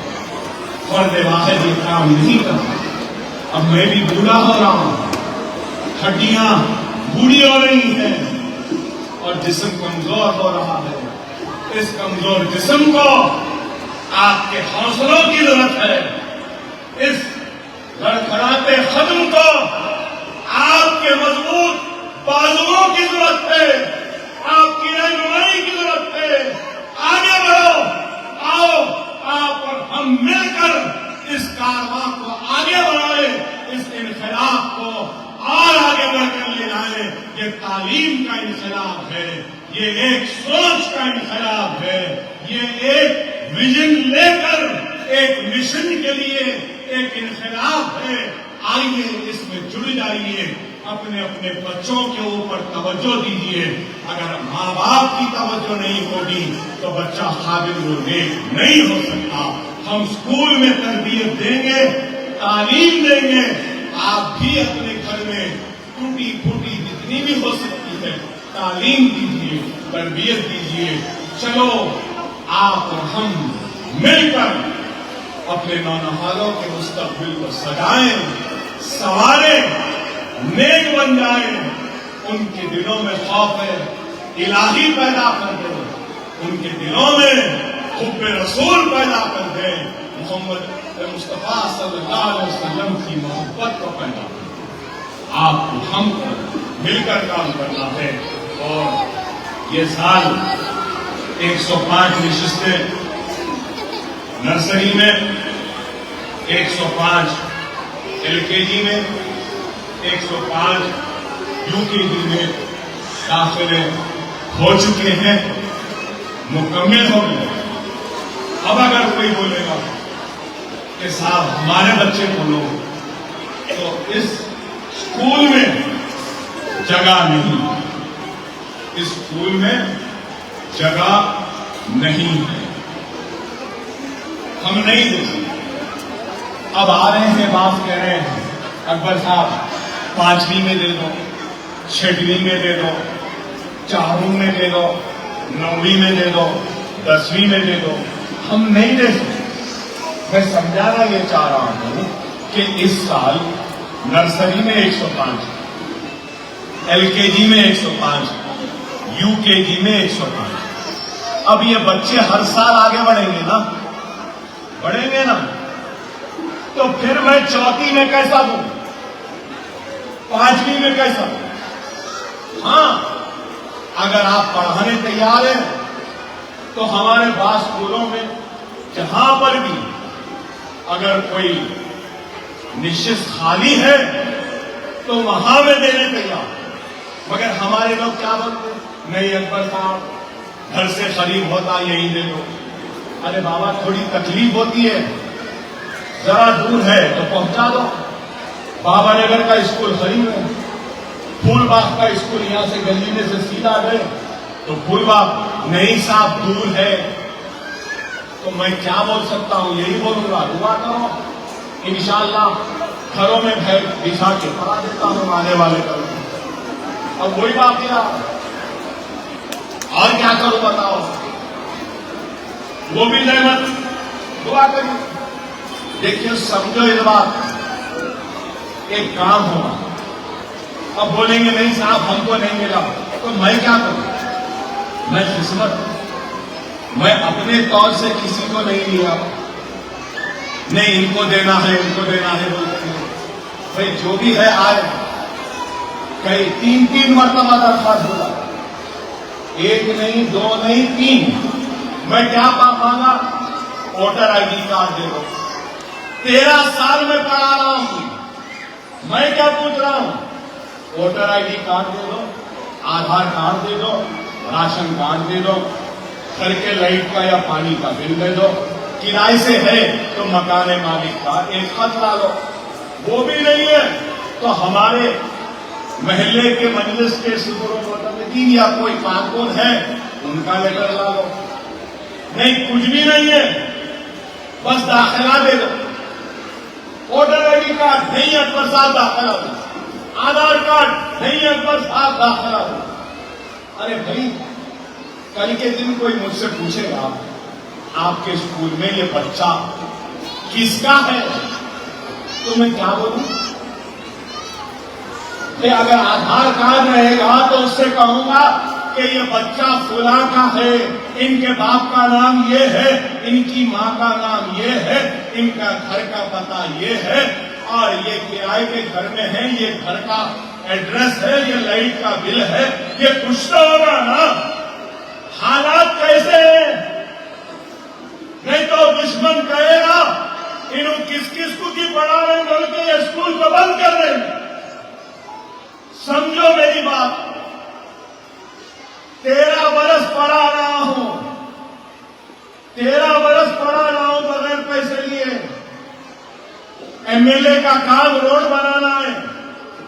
Speaker 1: فرد واحد یہ کام نہیں کرتا۔ اب میں بھی بوڑھا ہو رہا ہوں، ہڈیاں بوڑھی ہو رہی ہیں اور جسم کمزور ہو رہا ہے۔ اس کمزور جسم کو آپ کے حوصلوں کی ضرورت ہے، اس لڑکھڑاتے قدم کو آپ کے مضبوط بازوؤں کی ضرورت ہے، آپ کی رہنمائی کی ضرورت ہے۔ آگے بڑھو، آؤ آپ اور ہم مل کر اس کارواں کو آگے بڑھائیں، اس انقلاب کو اور آگے بڑھ کر لے جائیں۔ یہ تعلیم کا انقلاب ہے، یہ ایک سوچ کا انقلاب ہے، یہ ایک ویژن لے کر ایک مشن کے لیے ایک انقلاب ہے۔ آئیے اس میں جڑ جائیے، اپنے اپنے بچوں کے اوپر توجہ دیجیے۔ اگر ماں باپ کی توجہ نہیں ہوگی تو بچہ قابل و نیک نہیں ہو سکتا۔ ہم اسکول میں تربیت دیں گے، تعلیم دیں گے، آپ بھی اپنے گھر میں ٹوٹی پھوٹی جتنی بھی ہو سکتی ہے تعلیم دیجیے، تربیت دیجیے۔ چلو آپ اور ہم مل کر اپنے نونہالوں کے مستقبل کو سجائیں، سنواریں، نیک بن جائیں۔ ان کے دلوں میں خوف الہی پیدا کر دیں، ان کے دلوں میں حب رسول پیدا کر دیں، محمد مصطفیٰ صلی اللہ علیہ وسلم کی محبت کو پیدا کر دیں۔ آپ کو ہم کو مل کر کام کرنا ہے۔ اور یہ سال 105 نشستیں نرسری میں، 105 LKG میں، 105 UKG میں داخلے ہو چکے ہیں، مکمل ہو گئے۔ اب اگر کوئی بولے گا کہ صاحب ہمارے بچے کو لو، تو اس اسکول میں جگہ نہیں، اس اسکول میں جگہ نہیں ہے، ہم نہیں دے سکتے۔ اب آ رہے ہیں، بات کہہ رہے ہیں اکبر صاحب 5ویں میں دے دو، 6ویں میں دے دو، 4ویں میں دے دو، 9ویں میں دے دو، 10ویں میں دے دو۔ ہم نہیں دے سکتے۔ میں سمجھانا یہ چاہ رہا ہوں کہ اس سال نرسری میں 105، LKG میں 105، UKG میں 105۔ اب یہ بچے ہر سال آگے بڑھیں گے نا، بڑھیں گے نا، تو پھر میں 4تھی میں کیسا دوں، 5ویں میں کیسا دوں؟ ہاں، اگر آپ پڑھانے تیار ہیں تو ہمارے بعض اسکولوں میں جہاں پر بھی اگر کوئی نشست خالی ہے تو وہاں میں دینے تیار، مگر ہمارے لوگ کیا بولتے ہیں، نہیں اکبر صاحب گھر سے قریب ہوتا یہی دے دو۔ ارے بابا تھوڑی تکلیف ہوتی ہے، ذرا دور ہے تو پہنچا دو۔ بابا نگر کا اسکول قریب ہے، پھول باغ کا اسکول یہاں سے گلی میں سے سیدھا گئے تو پھول باغ نہیں صاحب دور ہے، تو میں کیا بول سکتا ہوں، یہی بولوں گا دعا کرو، انشاءاللہ گھروں میں بھائی بچھا کے پڑھا دیتا ہوں آنے والے کل۔ اب وہی بات کیا اور کیا کروں بتاؤ؟ وہ بھی نعمت، دعا کریے۔ دیکھیے سمجھو اس بات، ایک کام ہوا، اب بولیں گے نہیں صاحب ہم کو نہیں ملا، تو میں کیا کروں؟ میں قسمت، میں اپنے طور سے کسی کو نہیں لیا، نہیں ان کو دینا ہے ان کو دینا ہے بولتے ہیں بھائی جو بھی ہے آئے، کئی تین مرتبہ درخواست ہوگا، ایک نہیں دو نہیں تین۔ میں کیا مانگا؟ ووٹر آئی ڈی کارڈ دے دو، 13 سال میں پڑھا رہا ہوں، میں کیا پوچھ رہا ہوں؟ ووٹر آئی ڈی کارڈ دے دو، آدھار کارڈ دے دو، راشن کارڈ دے دو، گھر کے لائٹ کا یا پانی کا بل دے دو، کرائے سے ہے تو مکان مالک کا ایک خط لا لو، وہ بھی نہیں ہے تو ہمارے محلے کے مجلس کے سپرنٹینڈنٹ یا کوئی کارکن ہے ان کا لیٹر لا لو، نہیں کچھ بھی نہیں ہے، بس داخلہ دے دو، ووٹر آئی ڈی کارڈ نہیں ہے پر ساتھ داخلہ دو، آدھار کارڈ نہیں ہے پر ساتھ داخلہ دو۔ ارے بھائی کل کے دن کوئی مجھ سے پوچھے گا آپ کے اسکول میں یہ بچہ کس کا ہے تو میں کیا بولوں؟ کہ اگر آدھار کارڈ رہے گا تو اس سے کہوں گا کہ یہ بچہ فلاں کا ہے، ان کے باپ کا نام یہ ہے، ان کی ماں کا نام یہ ہے، ان کا گھر کا پتہ یہ ہے، اور یہ کرائے کے گھر میں ہے، یہ گھر کا ایڈریس ہے، یہ لائٹ کا بل ہے، یہ کچھ تو ہوگا نا۔ حالات کیسے ہیں؟ نہیں تو دشمن کہے گا انہوں کس کو کی پڑھا رہے ہیں بلکہ یہ اسکول کو بند کر رہے ہیں۔ سمجھو میری بات، 13 برس پڑھا رہا ہوں، 13 برس پڑھا رہا ہوں بغیر پیسے لیے۔ ایم ایل اے کا کام روڈ بنانا ہے،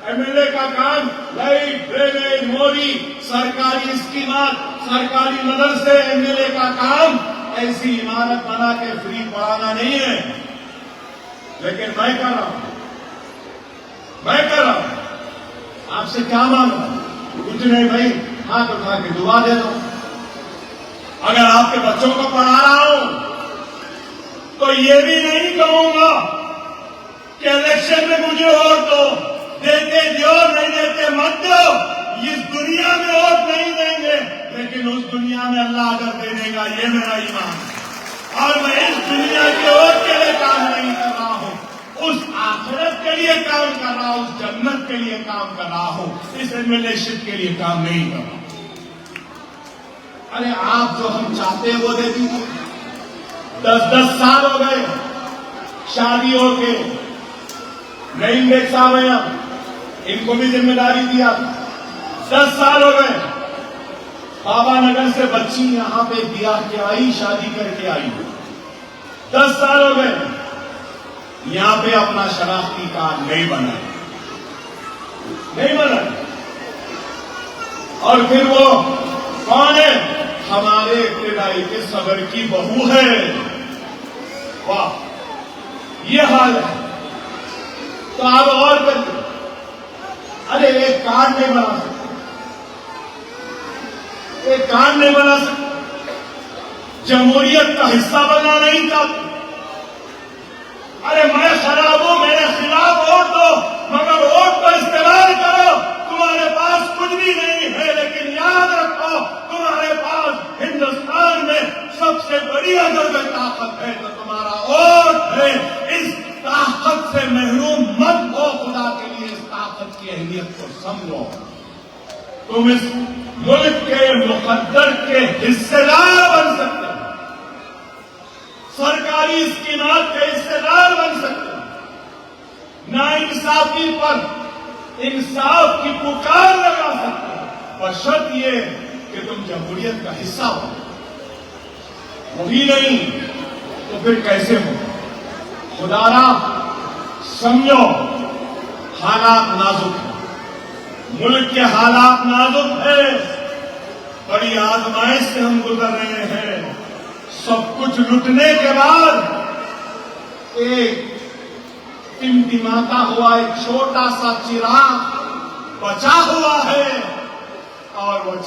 Speaker 1: ایم ایل اے کا کام لائٹ ڈرینیج موری سرکاری اسکیمات سرکاری مدرسے، ایم ایل اے کا کام ایسی عمارت بنا کے فری پڑھانا نہیں ہے، لیکن میں کر رہا ہوں، آپ سے کیا مانگا؟ کچھ نہیں بھائی، ہاتھ اٹھا کے دعا دے دو۔ اگر آپ کے بچوں کو پڑھا رہا ہوں تو یہ بھی نہیں کہوں گا کہ الیکشن میں مجھے ووٹ دو، دیتے دیو نہیں دیتے مت دو، اس دنیا میں ووٹ نہیں دیں گے لیکن اس دنیا میں اللہ اگر دے دے گا یہ میرا ایمان ہے، اور میں اس دنیا کے ووٹ کے لیے کام نہیں کر رہا ہوں، اس آخرت کے لیے کام کر رہا ہوں، اس جنت کے لیے کام کر رہا ہوں، اس ایم ایل اے شپ کے لیے کام نہیں کر رہا ہوں۔ ارے آپ جو ہم چاہتے ہیں وہ دے دیجیے۔ 10 سال ہو گئے شادی ہو کے، نعیم بیگ صاحب ہیں، ان کو بھی ذمہ داری دیا، 10 سال ہو گئے، بابا نگر سے بچی یہاں پہ بیاہ کے آئی، شادی کر کے آئی، 10 سال ہو گئے، یہاں پہ اپنا شناختی کارڈ نہیں بنا، اور پھر وہ کون ہے؟ ہمارے ابتدائی کے صدر کی بہو ہے۔ واہ، یہ حال ہے تو آپ اور کریے۔ ارے ایک کارڈ نہیں بنا سکتے، ایک کارڈ نہیں بنا سکتے، جمہوریت کا حصہ بننا نہیں چاہتے۔ ارے میں خراب ہوں، میرے خلاف ووٹ دو، مگر ووٹ کو استعمال کرو، تمہارے پاس کچھ بھی نہیں ہے لیکن یاد رکھو تمہارے پاس ہندوستان میں سب سے بڑی اگر کوئی طاقت ہے تو تمہارا ووٹ ہے۔ اس طاقت سے محروم مت ہو، خدا کے لیے اس طاقت کی اہمیت کو سمجھو۔ تم اس ملک کے مقدر کے حصے دار بن سکتے ہو، سرکاری اسکیمات کے حصے دار بن سکتے ہو، ناانصافی پر انصاف کی پکار لگا سکتے ہو، بشرط یہ کہ تم جمہوریت کا حصہ ہو۔ وہی نہیں تو پھر کیسے ہو؟ خدا را سمجھو حالات نازک ہیں، ملک کے حالات نازک ہیں، بڑی آزمائش سے ہم گزر رہے ہیں۔ سب کچھ لٹنے کے بعد ایک ٹمٹماتا ہوا ایک چھوٹا سا چراغ بچا ہوا ہے، اور وہ